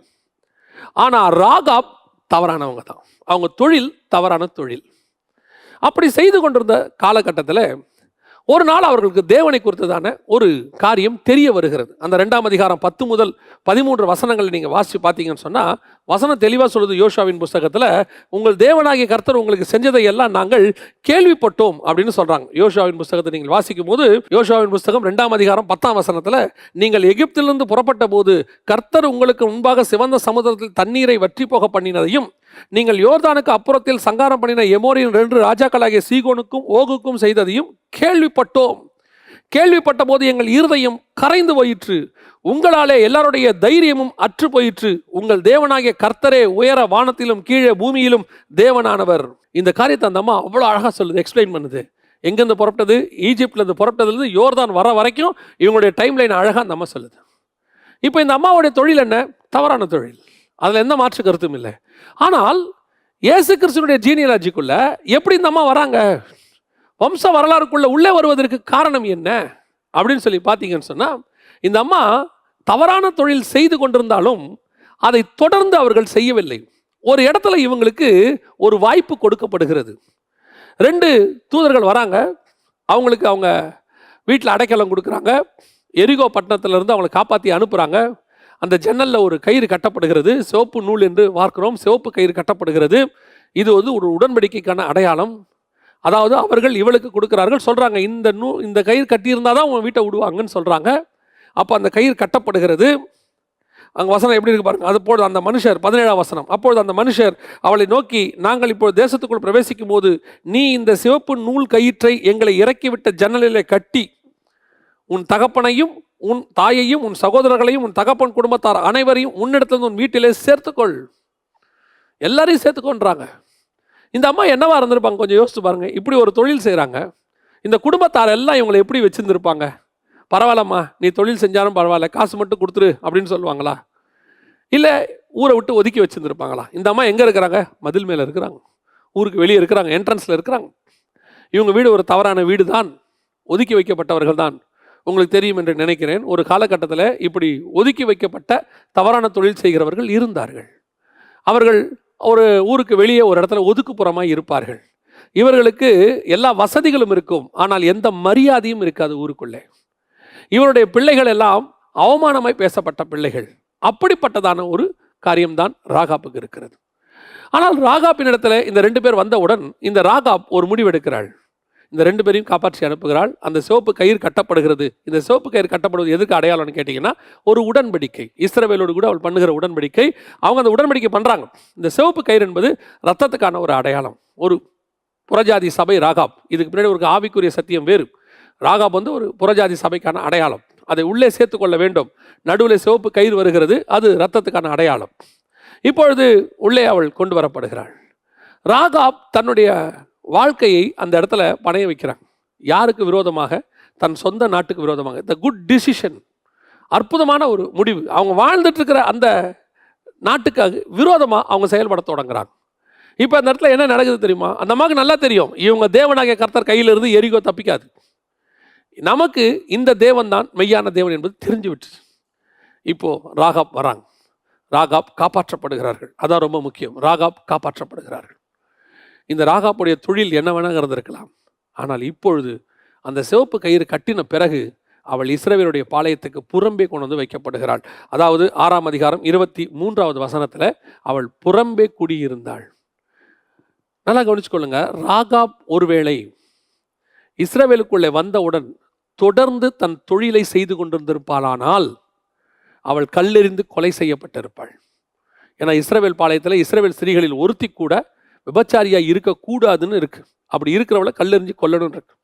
ஆனால் ராகாப் தவறானவங்க தான். அவங்க தொழில் தவறான தொழில். அப்படி செய்து கொண்டிருந்த காலகட்டத்தில் ஒரு நாள் அவர்களுக்கு தேவனை குறித்ததான ஒரு காரியம் தெரிய வருகிறது. அந்த 2ஆம் அதிகாரம் 10 முதல் 13 வசனங்களை நீங்கள் வாசித்து பார்த்தீங்கன்னு சொன்னால், வசனம் தெளிவாக சொல்லுது. யோசுவாவின் புஸ்தகத்தில், உங்கள் தேவனாகிய கர்த்தர் உங்களுக்கு செஞ்சதை எல்லாம் நாங்கள் கேள்விப்பட்டோம் அப்படின்னு சொல்கிறாங்க. யோசுவாவின் புஸ்தகத்தை நீங்கள் வாசிக்கும் போது, யோசுவாவின் புஸ்தகம் 2ஆம் அதிகாரம் 10ஆம் வசனத்தில், நீங்கள் எகிப்திலிருந்து புறப்பட்ட போது கர்த்தர் உங்களுக்கு முன்பாக சிவந்த சமுத்திரத்தில் தண்ணீரை வற்றி போக பண்ணினதையும், நீங்கள் யோர்தானுக்கு அப்புறத்தில் சங்காரம் பண்ணின எமோரியின் 2 ராஜாக்களாகிய சீகோனுக்கும் ஓகுக்கும் செய்ததையும் கேள்விப்பட்டோம். கேள்விப்பட்ட போது எங்கள் இருதயம் கரைந்து போயிற்று, உங்களாலே எல்லாருடைய தைரியமும் அற்று போயிற்று. உங்கள் தேவனாகிய கர்த்தரே உயர வானத்திலும் கீழே பூமியிலும் தேவனானவர். இந்த காரியத்தை அந்த அம்மா அவ்வளோ அழகாக சொல்லுது, எக்ஸ்பிளைன் பண்ணுது. எங்கேருந்து புறப்பட்டது? ஈஜிப்ட்லேருந்து புறப்பட்டதுலேருந்து யோர்தான் வர வரைக்கும் இவங்களுடைய டைம் லைன் அழகாக அந்த அம்மா சொல்லுது. இப்போ இந்த அம்மாவுடைய தொழில் என்ன? தவறான தொழில். அதில் எந்த மாற்று கருத்தும் இல்லை. ஆனால் இயேசு கிறிஸ்துனுடைய ஜீனியாலஜிக்குள்ள எப்படி இந்த அம்மா வராங்க, வம்ச வரலாறுக்குள்ள உள்ளே வருவதற்கு காரணம் என்ன அப்படின்னு சொல்லி பார்த்தீங்கன்னு சொன்னா, இந்த அம்மா தவறான தொழில் செய்து கொண்டிருந்தாலும் அதை தொடர்ந்து அவர்கள் செய்யவில்லை. ஒரு இடத்துல இவங்களுக்கு ஒரு வாய்ப்பு கொடுக்கப்படுகிறது. 2 தூதர்கள் வராங்க, அவங்களுக்கு அவங்க வீட்டில் அடைக்கலம் கொடுக்குறாங்க. எரிகோ பட்டணத்திலிருந்து அவங்களை காப்பாற்றி அனுப்புகிறாங்க. அந்த ஜன்னலில் ஒரு கயிறு கட்டப்படுகிறது, சிவப்பு நூல் என்று பார்க்கிறோம். சிவப்பு கயிறு கட்டப்படுகிறது. இது ஒரு உடன்படிக்கைக்கான அடையாளம். அதாவது அவர்கள் இவளுக்கு கொடுக்குறார்கள், சொல்கிறாங்க இந்த கயிறு கட்டியிருந்தால் தான் உங்கள் வீட்டை விடுவாங்கன்னு சொல்கிறாங்க. அப்போ அந்த கயிறு கட்டப்படுகிறது. அங்கே வசனம் எப்படி இருக்கு பாருங்க. அப்பொழுது அந்த மனுஷர், 17ஆம் வசனம், அப்பொழுது அந்த மனுஷர் அவளை நோக்கி, நாங்கள் இப்போது தேசத்துக்குள் பிரவேசிக்கும் போது நீ இந்த சிவப்பு நூல் கயிற்றை எங்களை இறக்கிவிட்ட ஜன்னலிலே கட்டி உன் தகப்பனையும் உன் தாயையும் உன் சகோதரர்களையும் உன் தகப்பன் குடும்பத்தார் அனைவரையும் உன்னிடத்திலிருந்து உன் வீட்டிலே சேர்த்துக்கொள். எல்லாரையும் சேர்த்துக்கொள்றாங்க. இந்த அம்மா என்னவா இருந்திருப்பாங்க கொஞ்சம் யோசிச்சு பாருங்க. இப்படி ஒரு தொழில் செய்கிறாங்க. இந்த குடும்பத்தார் எல்லாம் இவங்களை எப்படி வச்சிருந்துருப்பாங்க? பரவாயில்லம்மா, நீ தொழில் செஞ்சாலும் பரவாயில்ல, காசு மட்டும் கொடுத்துரு அப்படின்னு சொல்லுவாங்களா? இல்லை ஊரை விட்டு ஒதுக்கி வச்சுருந்துருப்பாங்களா? இந்த அம்மா எங்கே இருக்கிறாங்க? மதில் மேலே இருக்கிறாங்க, ஊருக்கு வெளியே இருக்கிறாங்க, என்ட்ரன்ஸில் இருக்கிறாங்க. இவங்க வீடு ஒரு தவறான வீடு தான், ஒதுக்கி வைக்கப்பட்டவர்கள் தான். உங்களுக்கு தெரியும் என்று நினைக்கிறேன், ஒரு காலகட்டத்தில் இப்படி ஒதுக்கி வைக்கப்பட்ட தவறான தொழில் செய்கிறவர்கள் இருந்தார்கள். அவர்கள் ஒரு ஊருக்கு வெளியே ஒரு இடத்துல ஒதுக்குப்புறமாக இருப்பார்கள். இவர்களுக்கு எல்லா வசதிகளும் இருக்கும், ஆனால் எந்த மரியாதையும் இருக்காது ஊருக்குள்ளே. இவருடைய பிள்ளைகள் எல்லாம் அவமானமாய் பேசப்பட்ட பிள்ளைகள். அப்படிப்பட்டதான ஒரு காரியம்தான் ராகாப்புக்கு இருக்கிறது. ஆனால் ராகாப்பின் இடத்துல இந்த 2 பேர் வந்தவுடன் இந்த ராகாப் ஒரு முடிவெடுக்கிறாள். இந்த 2 பேரையும் காப்பாற்றி அனுப்புகிறாள். அந்த சிவப்பு கயிறு கட்டப்படுகிறது. இந்த சிவப்பு கயிறு கட்டப்படுவது எதுக்கு அடையாளம்னு கேட்டிங்கன்னா, ஒரு உடன்படிக்கை, இஸ்ரவேலோடு கூட அவள் பண்ணுகிற உடன்படிக்கை. அவங்க அந்த உடன்படிக்கை பண்ணுறாங்க. இந்த சிவப்பு கயிறு என்பது ரத்தத்துக்கான ஒரு அடையாளம். ஒரு புறஜாதி சபை ராகாப். இதுக்கு பின்னாடி ஒரு ஆவிக்குரிய சத்தியம் வேறு. ராகாப் ஒரு புறஜாதி சபைக்கான அடையாளம். அதை உள்ளே சேர்த்துக்கொள்ள வேண்டும். நடுவில் சிவப்பு கயிறு வருகிறது, அது ரத்தத்துக்கான அடையாளம். இப்பொழுது உள்ளே அவள் கொண்டு வரப்படுகிறாள். ராகாப் தன்னுடைய வாழ்க்கையை அந்த இடத்துல பணைய வைக்கிறாங்க. யாருக்கு விரோதமாக? தன் சொந்த நாட்டுக்கு விரோதமாக. த குட் டிசிஷன், அற்புதமான ஒரு முடிவு. அவங்க வாழ்ந்துட்டு இருக்கிற அந்த நாட்டுக்காக விரோதமாக அவங்க செயல்பட தொடங்குறாங்க. இப்போ அந்த இடத்துல என்ன நடக்குது தெரியுமா? அந்த அம்மாவுக்கு நல்லா தெரியும், இவங்க தேவனாகிய கர்த்தர் கையிலிருந்து எரிகோ தப்பிக்காது. நமக்கு இந்த தேவன் தான் மெய்யான தேவன் என்பது தெரிஞ்சு விட்டு இப்போ ராகாப் வராங்க. ராகாப் காப்பாற்றப்படுகிறார்கள். அதான் ரொம்ப முக்கியம். ராகாப் காப்பாற்றப்படுகிறார்கள். இந்த ராகாப்புடைய தொழில் என்ன வேணாங்க இருந்திருக்கலாம். ஆனால் இப்பொழுது அந்த சிவப்பு கயிறு கட்டின பிறகு அவள் இஸ்ரவேலுடைய பாளையத்துக்கு புறம்பே கொண்டு வந்து வைக்கப்படுகிறாள். அதாவது 6ஆம் அதிகாரம் 23வது வசனத்தில் அவள் புறம்பே குடியிருந்தாள். நல்லா கவனிச்சுக்கொள்ளுங்க. ராகாப் ஒருவேளை இஸ்ரவேலுக்குள்ளே வந்தவுடன் தொடர்ந்து தன் தொழிலை செய்து கொண்டிருந்திருப்பாளானால் அவள் கல்லெறிந்து கொலை செய்யப்பட்டிருப்பாள். ஏன்னா இஸ்ரவேல் பாளையத்தில் இஸ்ரவேல் ஸ்திரீகளில் ஒருத்தி கூட விபச்சாரியாக இருக்கக்கூடாதுன்னு இருக்கு. அப்படி இருக்கிறவளை கல்லெறிஞ்சு கொல்லணும் இருக்கு.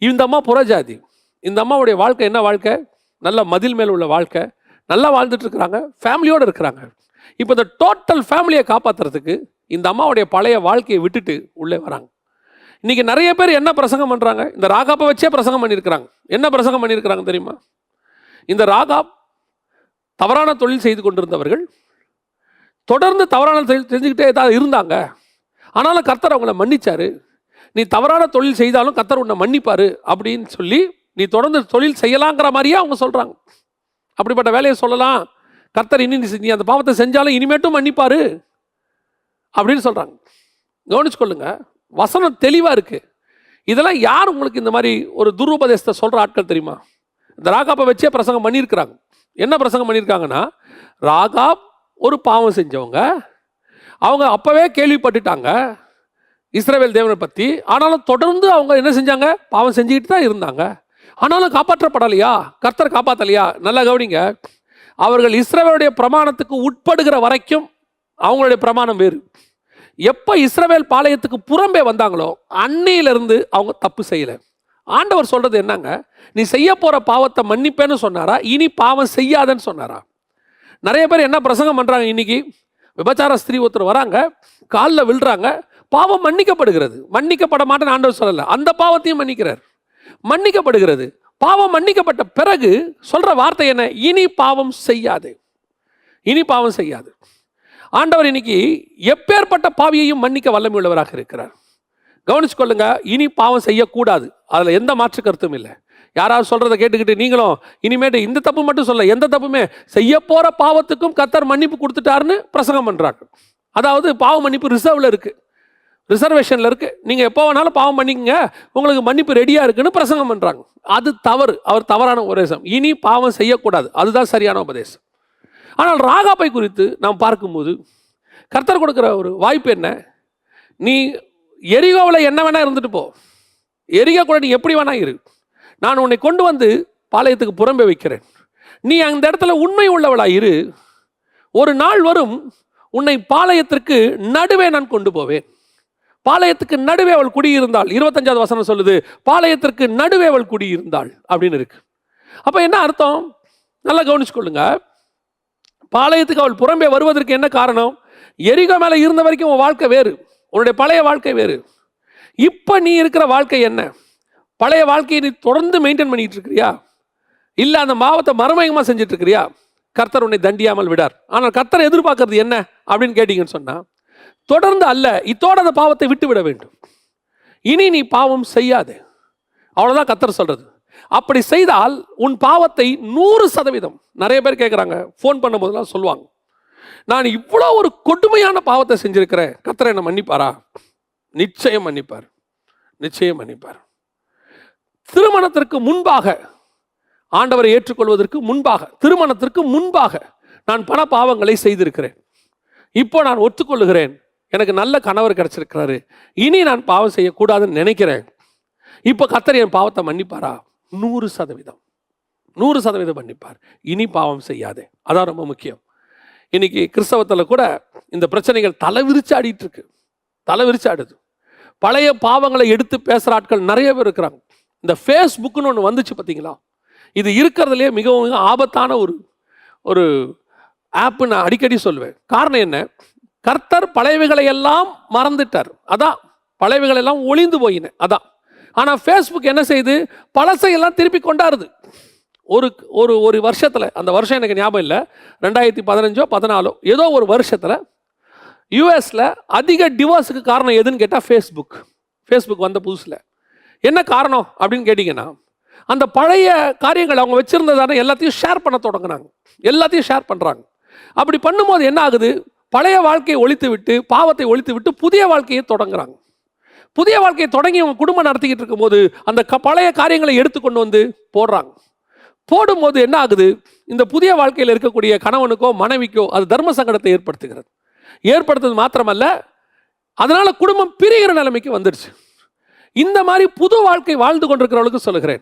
இந்த அம்மா புறஜாதி. இந்த அம்மாவுடைய வாழ்க்கை என்ன வாழ்க்கை? நல்ல மதில் மேல் உள்ள வாழ்க்கை. நல்லா வாழ்ந்துட்டு இருக்கிறாங்க, ஃபேமிலியோடு இருக்கிறாங்க. இப்போ இந்த டோட்டல் ஃபேமிலியை காப்பாற்றுறதுக்கு இந்த அம்மாவுடைய பழைய வாழ்க்கையை விட்டுட்டு உள்ளே வராங்க. இன்னைக்கு நிறைய பேர் என்ன பிரசங்கம் பண்ணுறாங்க? இந்த ராகாப்பை வச்சே பிரசங்கம் பண்ணியிருக்கிறாங்க. என்ன பிரசங்கம் பண்ணியிருக்கிறாங்க தெரியுமா? இந்த ராகாப் தவறான தொழில் செய்து கொண்டிருந்தவர்கள், தொடர்ந்து தவறான தொழில் செஞ்சுக்கிட்டே தான் இருந்தாங்க. ஆனாலும் கர்த்தர் அவங்கள மன்னிச்சாரு. நீ தவறான தொழில் செய்தாலும் கர்த்தர் உன்னை மன்னிப்பாரு அப்படின்னு சொல்லி நீ தொடர்ந்து தொழில் செய்யலாங்கிற மாதிரியே அவங்க சொல்கிறாங்க. அப்படிப்பட்ட வேலையை சொல்லலாம், கர்த்தர் நீ அந்த பாவத்தை செஞ்சாலும் இனிமேட்டும் மன்னிப்பாரு அப்படின்னு சொல்கிறாங்க. கவனிச்சுக்கொள்ளுங்க, வசனம் தெளிவாக இருக்குது. இதெல்லாம் யார் உங்களுக்கு இந்த மாதிரி ஒரு துருபதேசத்தை சொல்கிற ஆட்கள் தெரியுமா? இந்த ராகாப்பை வச்சே பிரசங்கம் பண்ணியிருக்கிறாங்க. என்ன பிரசங்கம் பண்ணியிருக்காங்கன்னா, ராகாப் ஒரு பாவம் செஞ்சவங்க, அவங்க அப்போவே கேள்விப்பட்டுட்டாங்க இஸ்ரவேல் தேவனை பற்றி. ஆனாலும் தொடர்ந்து அவங்க என்ன செஞ்சாங்க? பாவம் செஞ்சுக்கிட்டு தான் இருந்தாங்க. ஆனாலும் காப்பாற்றப்படலையா? கர்த்தர் காப்பாற்றலையா? நல்லா கவனிங்க. அவர்கள் இஸ்ரவேலுடைய பிரமாணத்துக்கு உட்படுகிற வரைக்கும் அவங்களுடைய பிரமாணம் வேறு. எப்போ இஸ்ரவேல் பாளையத்துக்கு புறம்பே வந்தாங்களோ அன்னையிலிருந்து அவங்க தப்பு செய்யலை. ஆண்டவர் சொல்கிறது என்னங்க? நீ செய்ய போகிற பாவத்தை மன்னிப்பேன்னு சொன்னாரா, இனி பாவம் செய்யாதன்னு சொன்னாரா? நிறைய பேர் என்ன பிரசங்கம் பண்ணுறாங்க இன்னைக்கு? விபச்சார ஸ்திரீ ஒருத்தர் வராங்க, காலில் விழுறாங்க, பாவம் மன்னிக்கப்படுகிறது. மன்னிக்கப்பட மாட்டேன்னு ஆண்டவர் சொல்லலை, அந்த பாவத்தையும் மன்னிக்கிறார். மன்னிக்கப்படுகிறது. பாவம் மன்னிக்கப்பட்ட பிறகு சொல்கிற வார்த்தை என்ன? இனி பாவம் செய்யாது, இனி பாவம் செய்யாது. ஆண்டவர் இன்னைக்கு எப்பேற்பட்ட பாவியையும் மன்னிக்க வல்லமை உள்ளவராக இருக்கிறார். கவனிச்சு கொள்ளுங்க, இனி பாவம் செய்யக்கூடாது, அதில் எந்த மாற்று கருத்தும் இல்லை. யாராவது சொல்றதை கேட்டுக்கிட்டு நீங்களும் இனிமேட்டு இந்த தப்பு மட்டும் சொல்ல, எந்த தப்புமே செய்ய போற பாவத்துக்கும் கர்த்தர் மன்னிப்பு கொடுத்துட்டாருன்னு பிரசங்கம் பண்றாங்க. அதாவது பாவ மன்னிப்பு ரிசர்வ்ல இருக்கு, ரிசர்வேஷன்ல இருக்கு, நீங்க எப்போ வேணாலும் பாவம் பண்ணிக்கங்க, உங்களுக்கு மன்னிப்பு ரெடியா இருக்குன்னு பிரசங்கம் பண்றாங்க. அது தவறு, அவர் தவறான உபதேசம். இனி பாவம் செய்யக்கூடாது, அதுதான் சரியான உபதேசம். ஆனால் ராகாப்பை குறித்து நாம் பார்க்கும்போது கர்த்தர் கொடுக்குற ஒரு வாய்ப்பு என்ன, நீ எரிகோவில் என்ன வேணா இருந்துட்டு போ, எரிகோ கூட நீ எப்படி வேணா இரு, நான் உன்னை கொண்டு வந்து பாளையத்துக்கு புறம்பே வைக்கிறேன், நீ அந்த இடத்துல உண்மை உள்ளவளா இரு, ஒரு நாள் வரும் உன்னை பாளையத்திற்கு நடுவே நான் கொண்டு போவேன். பாளையத்துக்கு நடுவே அவள் குடியிருந்தாள். 25வது வசனம் சொல்லுது, பாளையத்திற்கு நடுவே அவள் குடியிருந்தாள் அப்படின்னு இருக்கு. அப்ப என்ன அர்த்தம், நல்லா கவனிச்சு கொள்ளுங்க. பாளையத்துக்கு அவள் புறம்பே வருவதற்கு என்ன காரணம், எரிகோ மேல இருந்த வரைக்கும் உன் வாழ்க்கை வேறு, உன்னுடைய பழைய வாழ்க்கை வேறு. இப்ப நீ இருக்கிற வாழ்க்கை என்ன, பழைய வாழ்க்கையை நீ தொடர்ந்து மெயின்டைன் பண்ணிட்டு இருக்கிறியா, இல்ல அந்த பாவத்தை மறுமயமா செஞ்சுட்டு இருக்கிறியா, கர்த்தர் உன்னை தண்டியாமல் விடார். ஆனால் கர்த்தர் எதிர்பார்க்கறது என்ன அப்படின்னு கேட்டீங்கன்னு சொன்னா, தொடர்ந்து அல்ல, இத்தோட அந்த பாவத்தை விட்டு விட வேண்டும், இனி நீ பாவம் செய்யாதே, அவ்வளவுதான் கர்த்தர் சொல்றது. அப்படி செய்தால் உன் பாவத்தை 100%, நிறைய பேர் கேட்குறாங்க, ஃபோன் பண்ணும்போதெல்லாம் சொல்லுவாங்க, நான் இவ்வளோ ஒரு கொடுமையான பாவத்தை செஞ்சிருக்கிறேன், கர்த்தர் என்னை மன்னிப்பாரா? நிச்சயம் மன்னிப்பார், நிச்சயம் மன்னிப்பார். திருமணத்திற்கு முன்பாக, ஆண்டவரை ஏற்றுக்கொள்வதற்கு முன்பாக, திருமணத்திற்கு முன்பாக நான் பல பாவங்களை செய்திருக்கிறேன், இப்போ நான் ஒத்துக்கொள்ளுகிறேன், எனக்கு நல்ல கணவர் கிடைச்சிருக்கிறாரு, இனி நான் பாவம் செய்யக்கூடாதுன்னு நினைக்கிறேன், இப்போ கர்த்தர் என் பாவத்தை மன்னிப்பாரா? 100%, 100% மன்னிப்பார். இனி பாவம் செய்யாதே, அதான் ரொம்ப முக்கியம். இன்னைக்கு கிறிஸ்தவத்தில் கூட இந்த பிரச்சனைகள் தலைவிரிச்சு ஆடிட்டு இருக்கு, தலைவிரிச்சு ஆடுது. பழைய பாவங்களை எடுத்து பேசுகிற ஆட்கள் நிறைய பேர் இருக்கிறாங்க. இந்த ஃபேஸ்புக்குன்னு ஒன்று வந்துச்சு பார்த்தீங்களா, இது இருக்கிறதுலே மிகவும் ஆபத்தான ஒரு ஆப்பு. நான் அடிக்கடி சொல்லுவேன். காரணம் என்ன, கர்த்தர் பழையவைகளை எல்லாம் மறந்துட்டார், அதான் பழையவைகள் எல்லாம் ஒளிந்து போயின, அதான். ஆனால் ஃபேஸ்புக் என்ன செய்யுது, பழசையெல்லாம் திருப்பி கொண்டாடுது. ஒரு வருஷத்தில், அந்த வருஷம் எனக்கு ஞாபகம் இல்லை, 2015 14 ஏதோ ஒரு வருஷத்தில் யூஎஸில் அதிக டிவோர்ஸுக்கு காரணம் எதுன்னு கேட்டால் ஃபேஸ்புக் வந்த புதுசில். என்ன காரணம் அப்படின்னு கேட்டிங்கன்னா, அந்த பழைய காரியங்கள் அவங்க வச்சுருந்ததான எல்லாத்தையும் ஷேர் பண்ண தொடங்கினாங்க, எல்லாத்தையும் ஷேர் பண்ணுறாங்க. அப்படி பண்ணும்போது என்ன ஆகுது, பழைய வாழ்க்கையை ஒழித்து விட்டு, பாவத்தை ஒழித்து விட்டு புதிய வாழ்க்கையை தொடங்குறாங்க. புதிய வாழ்க்கையை தொடங்கி அவங்க குடும்பம் நடத்திக்கிட்டு இருக்கும்போது அந்த பழைய காரியங்களை எடுத்துக்கொண்டு வந்து போடுறாங்க. போடும்போது என்ன ஆகுது, இந்த புதிய வாழ்க்கையில் இருக்கக்கூடிய கணவனுக்கோ மனைவிக்கோ அது தர்ம சங்கடத்தை ஏற்படுத்துறது மாத்திரமல்ல, அதனால குடும்பம் பிரிகிற நிலைமைக்கு வந்துடுச்சு. இந்த மாதிரி புது வாழ்க்கை வாழ்ந்து கொண்டிருக்கிறவர்களுக்கு சொல்லுகிறேன்,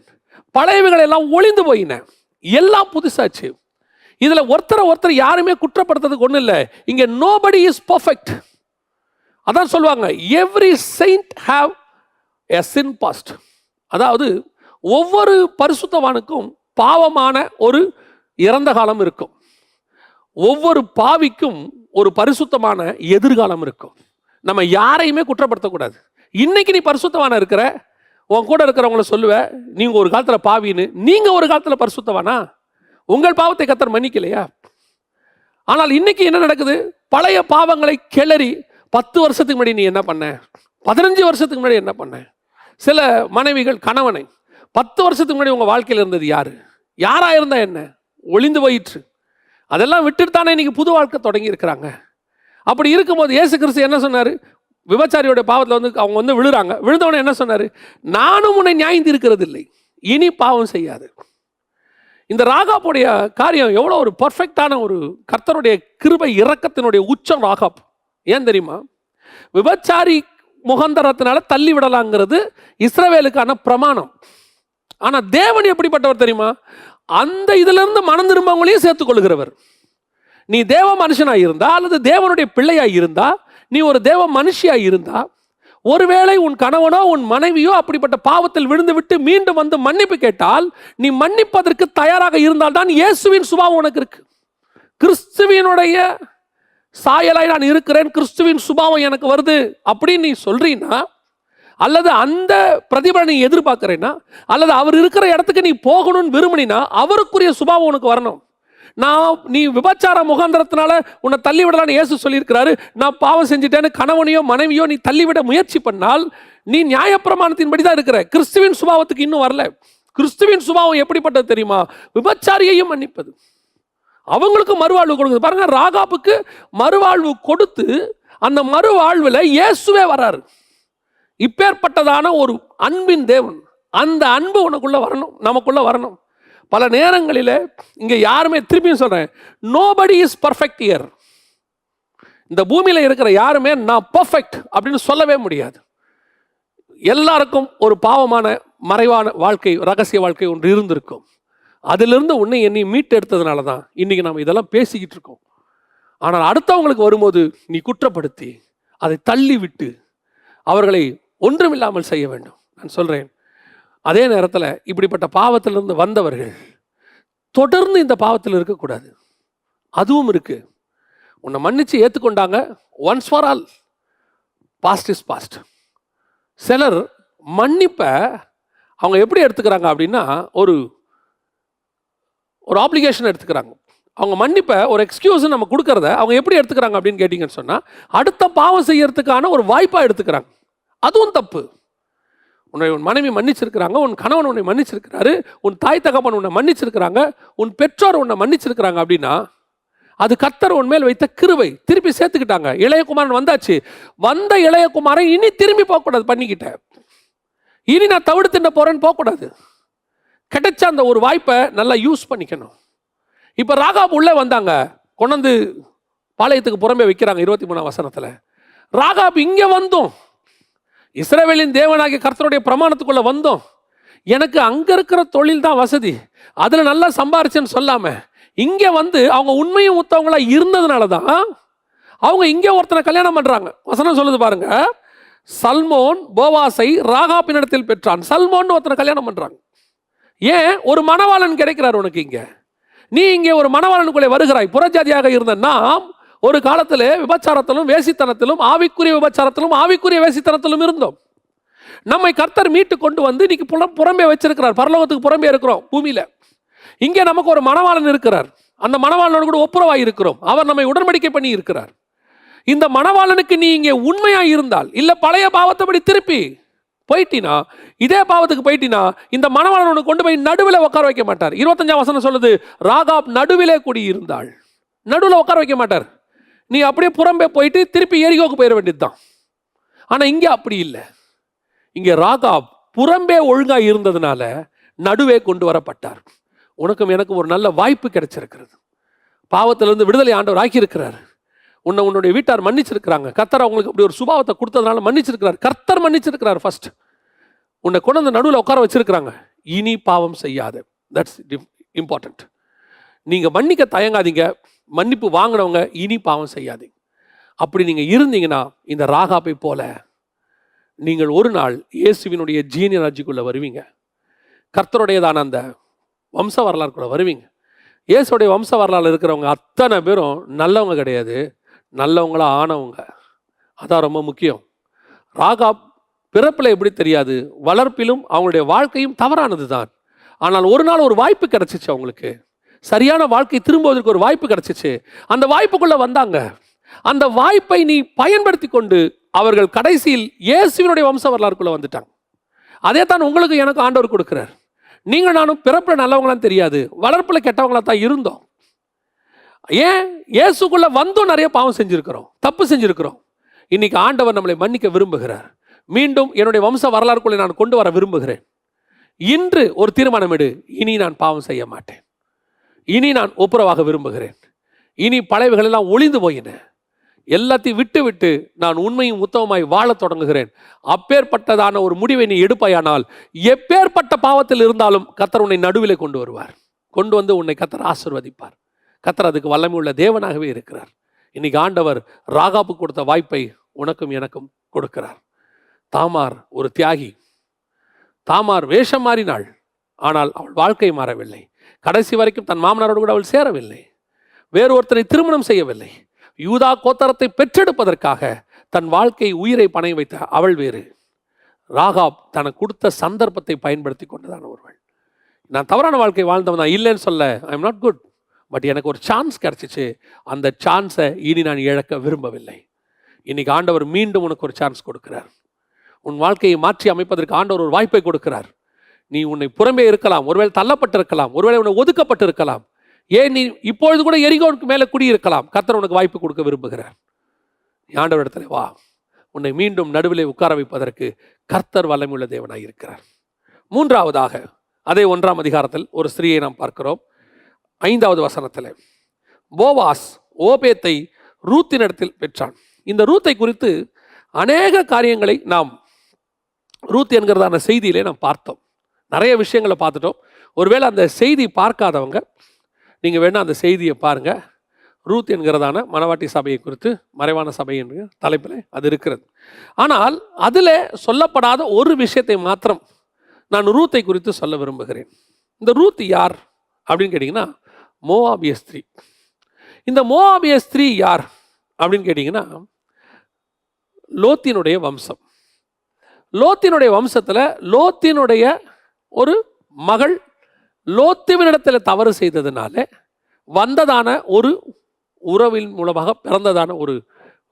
பழையவைகள் எல்லாம் ஒளிந்து போயின, எல்லாம் புதுசாச்சு. இதுல ஒருத்தர் யாருமே குற்றப்படுத்துறதுக்கு ஒன்றும் இல்லை. இங்க nobody is perfect. அதான் சொல்லுவாங்க, every saint have a sin past. அதாவது ஒவ்வொரு பரிசுத்தவானுக்கும் பாவமான ஒரு இறந்த காலம் இருக்கும், ஒவ்வொரு பாவிக்கும் ஒரு பரிசுத்தமான எதிர்காலம் இருக்கும். நம்ம யாரையுமே குற்றப்படுத்தக்கூடாது. இன்னைக்கு நீ பரிசுத்தவான இருக்கிற, உன் கூட இருக்கிறவங்கள சொல்லுவ, நீங்க ஒரு காலத்துல பாவின்னு, நீங்க ஒரு காலத்துல பரிசுத்தவானா? உங்கள் பாவத்தை கர்த்தர் மன்னிக்கலையா? ஆனால் இன்னைக்கு என்ன நடக்குது, பழைய பாவங்களை கிளறி 10 வருஷத்துக்கு முன்னாடி நீ என்ன பண்ண, 15 வருஷத்துக்கு முன்னாடி என்ன பண்ண. சில மனைவிகள் கணவனை 10 வருஷத்துக்கு முன்னாடி உங்க வாழ்க்கையில் இருந்தது யாரா இருந்தா என்ன, ஒளிந்து போயிற்று. அதெல்லாம் விட்டுட்டு தானே இன்னைக்கு புது வாழ்க்கை தொடங்கி இருக்கிறாங்க. அப்படி இருக்கும்போது இயேசு கிறிஸ்து என்ன சொன்னாரு, விபச்சாரியோட பாவத்தில் அவங்க விழுறாங்க. விழுந்தவன என்ன சொன்னாரு, நானும் உன்னை நியாயந்து இருக்கிறது இல்லை, இனி பாவம் செய்யாது. இந்த ராகாப்புடைய காரியம் எவ்வளோ ஒரு பர்ஃபெக்டான ஒரு கர்த்தருடைய கிருபை இரக்கத்தினுடைய உச்சம் ராகாப். ஏன் தெரியுமா, விபச்சாரி முகந்தரத்தினால தள்ளி விடலாங்கிறது இஸ்ரவேலுக்கான பிரமாணம். ஆனா தேவன் எப்படிப்பட்டவர் தெரியுமா, அந்த இதுல இருந்து மனம் திரும்பவங்களையும் சேர்த்துக் கொள்கிறவர். நீ தேவ மனுஷனா இருந்தா, அல்லது தேவனுடைய பிள்ளையா இருந்தா, நீ ஒரு தேவ மனுஷியா இருந்தா, ஒருவேளை உன் கணவனோ உன் மனைவியோ அப்படிப்பட்ட பாவத்தில் விழுந்து விட்டு மீண்டும் வந்து மன்னிப்பு கேட்டால், நீ மன்னிப்பதற்கு தயாராக இருந்தால் தான் இயேசுவின் சுபாவம் உனக்கு இருக்கு. கிறிஸ்துவினுடைய சாயலாய் நான் இருக்கிறேன், கிறிஸ்துவின் சுபாவம் எனக்கு வருது அப்படின்னு நீ சொல்றீன்னா, அல்லது அந்த பிரதிபலனை எதிர்பார்க்கிறேன்னா, அல்லது அவர் இருக்கிற இடத்துக்கு நீ போகணும்னு விரும்பினா, அவருக்குரிய சுபாவம் உனக்கு வரணும். நீ விபச்சார முகாந்திரத்தினால உன்னை தள்ளிவிடலான்னு இயேசு சொல்லியிருக்கிறாரு. நான் பாவம் செஞ்சுட்டேன்னு கணவனையோ மனைவியோ நீ தள்ளிவிட முயற்சி பண்ணால் நீ நியாயப்பிரமாணத்தின்படி தான் இருக்கிற. கிறிஸ்துவின் சுபாவத்துக்கு இன்னும் வரல. கிறிஸ்துவின் சுபாவம் எப்படிப்பட்டது தெரியுமா? விபச்சாரியையும் மன்னிப்பது, அவங்களுக்கு மறுவாழ்வு கொடுக்குது. பாருங்க, ராகாபுக்கு மறுவாழ்வு கொடுத்து அந்த மறுவாழ்வில் இயேசுவே வராரு. இப்பேற்பட்டதான ஒரு அன்பின் தேவன். அந்த அன்பு உனக்குள்ள வரணும், நமக்குள்ள வரணும். பல நேரங்களில் இங்கே யாருமே, திருப்பியும் சொல்கிறேன், நோபடி இஸ் பர்ஃபெக்ட் ஹியர். இந்த பூமியில் இருக்கிற யாருமே நான் பர்ஃபெக்ட் அப்படின்னு சொல்லவே முடியாது. எல்லாருக்கும் ஒரு பாவமான மறைவான வாழ்க்கை, ரகசிய வாழ்க்கை ஒன்று இருந்திருக்கும். அதிலிருந்து உன்னை என்னை மீட்டு எடுத்ததுனால தான் இன்றைக்கி நம்ம இதெல்லாம் பேசிக்கிட்டு இருக்கோம். ஆனால் அடுத்தவங்களுக்கு வரும்போது நீ குற்றப்படுத்தி அதை தள்ளி விட்டு அவர்களை ஒன்றுமில்லாமல் செய்ய வேண்டும். நான் சொல்கிறேன், அதே நேரத்தில் இப்படிப்பட்ட பாவத்திலிருந்து வந்தவர்கள் தொடர்ந்து இந்த பாவத்தில் இருக்கக்கூடாது. அதுவும் இருக்குது. உன்னை மன்னித்து ஏற்றுக்கொண்டாங்க, once for all, past is past. சிலர் மன்னிப்பை அவங்க எப்படி எடுத்துக்கிறாங்க அப்படின்னா, ஒரு ஆப்ளிகேஷன் எடுத்துக்கிறாங்க. அவங்க மன்னிப்பை ஒரு எக்ஸ்கியூஸ் நம்ம கொடுக்கறத அவங்க எப்படி எடுத்துக்கிறாங்க அப்படின்னு கேட்டிங்கன்னு சொன்னால், அடுத்த பாவம் செய்யறதுக்கான ஒரு வாய்ப்பாக எடுத்துக்கிறாங்க. அதுவும் தப்பு. உன் மனைவி மன்னிச்சிருக்கிறாங்க, உன் கணவன் உன்னை மன்னிச்சிருக்கிறாரு, உன் தாய் தகப்பன் உன்னை மன்னிச்சிருக்கிறாங்க, உன் பெற்றோர் உன்னை மன்னிச்சிருக்கிறாங்க அப்படின்னா அது கர்த்தர் உன் மேல் வைத்த கிருபை. திருப்பி சேர்த்துக்கிட்டாங்க. இளையகுமாரன் வந்தாச்சு. வந்த இளையகுமாரன் இனி திரும்பி போகக்கூடாது. பண்ணிக்கிட்ட இனி நான் தவிடு தின்ன போறேன்னு போகக்கூடாது. கிடைச்ச அந்த ஒரு வாய்ப்பை நல்லா யூஸ் பண்ணிக்கணும். இப்போ ராகாப் உள்ளே வந்தாங்க, கொண்டாந்து பாளையத்துக்கு புறம்பே வைக்கிறாங்க 23ஆம் வசனத்தில். ராகாப் இங்கே வந்தோம், இஸ்ரவேலின் தேவனாகிய கர்த்தருடைய பிரமாணத்துக்குள்ளே வந்தோம், எனக்கு அங்கே இருக்கிற தொழில் தான் வசதி, அதில் நல்லா சம்பாரிச்சேன்னு சொல்லாமல் இங்கே வந்து அவங்க உண்மையும் உத்தவங்களா இருந்ததுனால தான் அவங்க இங்கே ஒருத்தனை கல்யாணம் பண்ணுறாங்க. வசனம் சொல்லுது பாருங்க, சல்மோன் போவாசை ராகாப்பினிடத்தில் பெற்றான். சல்மோன் ஒருத்தனை கல்யாணம் பண்ணுறாங்க. ஏன்? ஒரு மணவாளன் கிடைக்கிறார் உனக்கு. இங்கே நீ இங்கே ஒரு மணவாளனுக்குள்ளே வருகிறாய். புறஜாதியாக இருந்த நாம் ஒரு காலத்தில் விபச்சாரத்திலும் வேசித்தனத்திலும், ஆவிக்குரிய விபச்சாரத்திலும் ஆவிக்குரிய வேசித்தனத்திலும் இருந்தோம். நம்மை கர்த்தர் மீட்டு கொண்டு வந்து இன்னைக்கு புறம்பே வச்சிருக்கிறார். பரலோகத்துக்கு புறம்பே இருக்கிறோம் பூமியில. இங்கே நமக்கு ஒரு மணவாளன் இருக்கிறார். அந்த மணவாளனோடு கூட ஒப்புரவாய் இருக்கிறோம். அவர் நம்மை உடன்படிக்கை பண்ணி இருக்கிறார். இந்த மணவாளனுக்கு நீ இங்கே உண்மையா இருந்தால், இல்ல பழைய பாவத்தைப்படி திருப்பி போயிட்டினா, இதே பாவத்துக்கு போயிட்டினா, இந்த மணவாளனை கொண்டு போய் நடுவில் உட்கார வைக்க மாட்டார். 25ஆம் வசனம் சொல்லுது, ராகாப் நடுவிலே கூடி இருந்தாள். நடுவில் உட்கார வைக்க மாட்டார். நீ அப்படியே புறம்பே போயிட்டு திருப்பி எரிகோக்கு போயிட வேண்டியதுதான். ஆனா இங்கே அப்படி இல்லை. இங்கே ராகாப் புறம்பே ஒழுங்கா இருந்ததுனால நடுவே கொண்டு வரப்பட்டார். உனக்கும் எனக்கும் ஒரு நல்ல வாய்ப்பு கிடைச்சிருக்கிறது. பாவத்திலிருந்து விடுதலை ஆண்டவர் ஆக்கியிருக்கிறார். உன்னுடைய வீட்டார் மன்னிச்சிருக்கிறாங்க. கர்த்தர் அவங்களுக்கு அப்படி ஒரு சுபாவத்தை கொடுத்ததுனால மன்னிச்சிருக்கிறார். கர்த்தர் மன்னிச்சிருக்கிறார். ஃபர்ஸ்ட் உன்னை கொண்டு வந்து நடுவில் உட்கார வச்சிருக்கிறாங்க. இனி பாவம் செய்யாத. That's important. நீங்க மன்னிக்க தயங்காதீங்க. மன்னிப்பு வாங்கினவங்க இனி பாவம் செய்யாதீங்க. அப்படி நீங்க இருந்தீங்கன்னா இந்த ராகாப்பை போல நீங்கள் ஒரு நாள் இயேசுவினுடைய ஜீனியராஜிக்குள்ள வருவீங்க. கர்த்தருடையதான அந்த வம்ச வரலாறுக்குள்ள வருவீங்க. இயேசுடைய வம்ச வரலாறு இருக்கிறவங்க அத்தனை பேரும் நல்லவங்க கிடையாது, நல்லவங்களா ஆனவங்க. அதான் ரொம்ப முக்கியம். ராகாப் பிறப்பில் எப்படி தெரியாது, வளர்ப்பிலும் அவங்களுடைய வாழ்க்கையும் தவறானது தான். ஆனால் ஒரு நாள் ஒரு வாய்ப்பு கிடைச்சிச்சு. அவங்களுக்கு சரியான வாழ்க்கை திரும்புவதற்கு ஒரு வாய்ப்பு கிடைச்சிச்சு. அந்த வாய்ப்புக்குள்ள வந்தாங்க. அந்த வாய்ப்பை நீ பயன்படுத்தி கொண்டு அவர்கள் கடைசியில் இயேசுவினுடைய வம்ச வரலாறுக்குள்ள வந்துட்டாங்க. அதே தான் உங்களுக்கு எனக்கு ஆண்டவர் கொடுக்கிறார். நீங்கள் நானும் பிறப்பில் நல்லவங்களாம் தெரியாது, வளர்ப்பில் கெட்டவங்களா தான் இருந்தோம். ஏன்? இயேசுக்குள்ள வந்தும் நிறைய பாவம் செஞ்சிருக்கிறோம், தப்பு செஞ்சிருக்கிறோம். இன்னைக்கு ஆண்டவர் நம்மளை மன்னிக்க விரும்புகிறார். மீண்டும் என்னுடைய வம்ச வரலாறுக்குள்ளே நான் கொண்டு வர விரும்புகிறேன். இன்று ஒரு தீர்மானம் எடு, இனி நான் பாவம் செய்ய மாட்டேன், இனி நான் ஒப்புரவாக விரும்புகிறேன், இனி பழையவைகள் எல்லாம் ஒளிந்து போயின, எல்லாத்தையும் விட்டு விட்டு நான் உண்மையும் உத்தமமாய் வாழ தொடங்குகிறேன். அப்பேற்பட்டதான ஒரு முடிவை நீ எடுப்பாயானால் எப்பேற்பட்ட பாவத்தில் இருந்தாலும் கர்த்தர் உன்னை நடுவிலே கொண்டு வருவார். கொண்டு வந்து உன்னை கர்த்தர் ஆசீர்வதிப்பார். கர்த்தர் அதுக்கு வல்லமை உள்ள தேவனாகவே இருக்கிறார். இன்னைக்கு ஆண்டவர் ராகாபு கொடுத்த வாய்ப்பை உனக்கும் எனக்கும் கொடுக்கிறார். தாமார் ஒரு தியாகி. தாமார் வேஷம் மாறினாள், ஆனால் அவள் வாழ்க்கை மாறவில்லை. கடைசி வரைக்கும் தன் மாமனாரோடு கூட அவள் சேரவில்லை. வேறு ஒருத்தரை திருமணம் செய்யவில்லை. யூதா கோத்தரத்தை பெற்றெடுப்பதற்காக தன் வாழ்க்கை உயிரை பணைய வைத்த அவள் வேறு. ராகாப் தனக்கு கொடுத்த சந்தர்ப்பத்தை பயன்படுத்தி கொண்டதான ஒருவள். நான் தவறான வாழ்க்கை வாழ்ந்தவன் தான் இல்லைன்னு சொல்ல, I am not good, but எனக்கு ஒரு சான்ஸ் கிடச்சிச்சு, அந்த சான்ஸை இனி நான் இழக்க விரும்பவில்லை. இன்னைக்கு ஆண்டவர் மீண்டும் உனக்கு ஒரு சான்ஸ் கொடுக்கிறார். உன் வாழ்க்கையை மாற்றி அமைப்பதற்கு ஆண்டவர் ஒரு வாய்ப்பை கொடுக்கிறார். நீ உன்னை புறம்பே இருக்கலாம், ஒருவேளை தள்ளப்பட்டிருக்கலாம், ஒருவேளை உன்னை ஒதுக்கப்பட்டிருக்கலாம், ஏன் நீ இப்பொழுது கூட எரிகோனுக்கு மேலே குடியிருக்கலாம். கர்த்தர் உனக்கு வாய்ப்பு கொடுக்க விரும்புகிறார். ஆண்டவர் இடத்துல வா, உன்னை மீண்டும் நடுவிலே உட்கார வைப்பதற்கு கர்த்தர் வல்லமையுள்ள தேவனாய் இருக்கிறார். மூன்றாவதாக அதே 1ஆம் அதிகாரத்தில் ஒரு ஸ்திரீயை நாம் பார்க்கிறோம். 5வது வசனத்தில் போவாஸ் ஓபேத்தை ரூத்தினிடத்தில் பெற்றான். இந்த ரூத்தை குறித்து அநேக காரியங்களை நாம் ரூத் என்கிறதான செய்தியிலே நாம் பார்த்தோம். நிறைய விஷயங்களை பார்த்துட்டோம். ஒருவேளை அந்த செய்தி பார்க்காதவங்க நீங்கள் வேணால் அந்த செய்தியை பாருங்கள். ரூத் என்கிறதான மணவாட்டி சபையை குறித்து, மறைவான சபை என்கிற தலைப்பில் அது இருக்கிறது. ஆனால் அதில் சொல்லப்படாத ஒரு விஷயத்தை மாத்திரம் நான் ரூத்தை குறித்து சொல்ல விரும்புகிறேன். இந்த ரூத் யார் அப்படின்னு கேட்டிங்கன்னா, மோவாபிய ஸ்திரீ. இந்த மோவாபிய ஸ்திரீ யார் அப்படின்னு கேட்டிங்கன்னா, லோத்தினுடைய வம்சம். லோத்தினுடைய வம்சத்தில் லோத்தினுடைய ஒரு மகள் லோத்துவினிடத்தில் தவறு செய்ததுனால வந்ததான ஒரு உறவின் மூலமாக பிறந்ததான ஒரு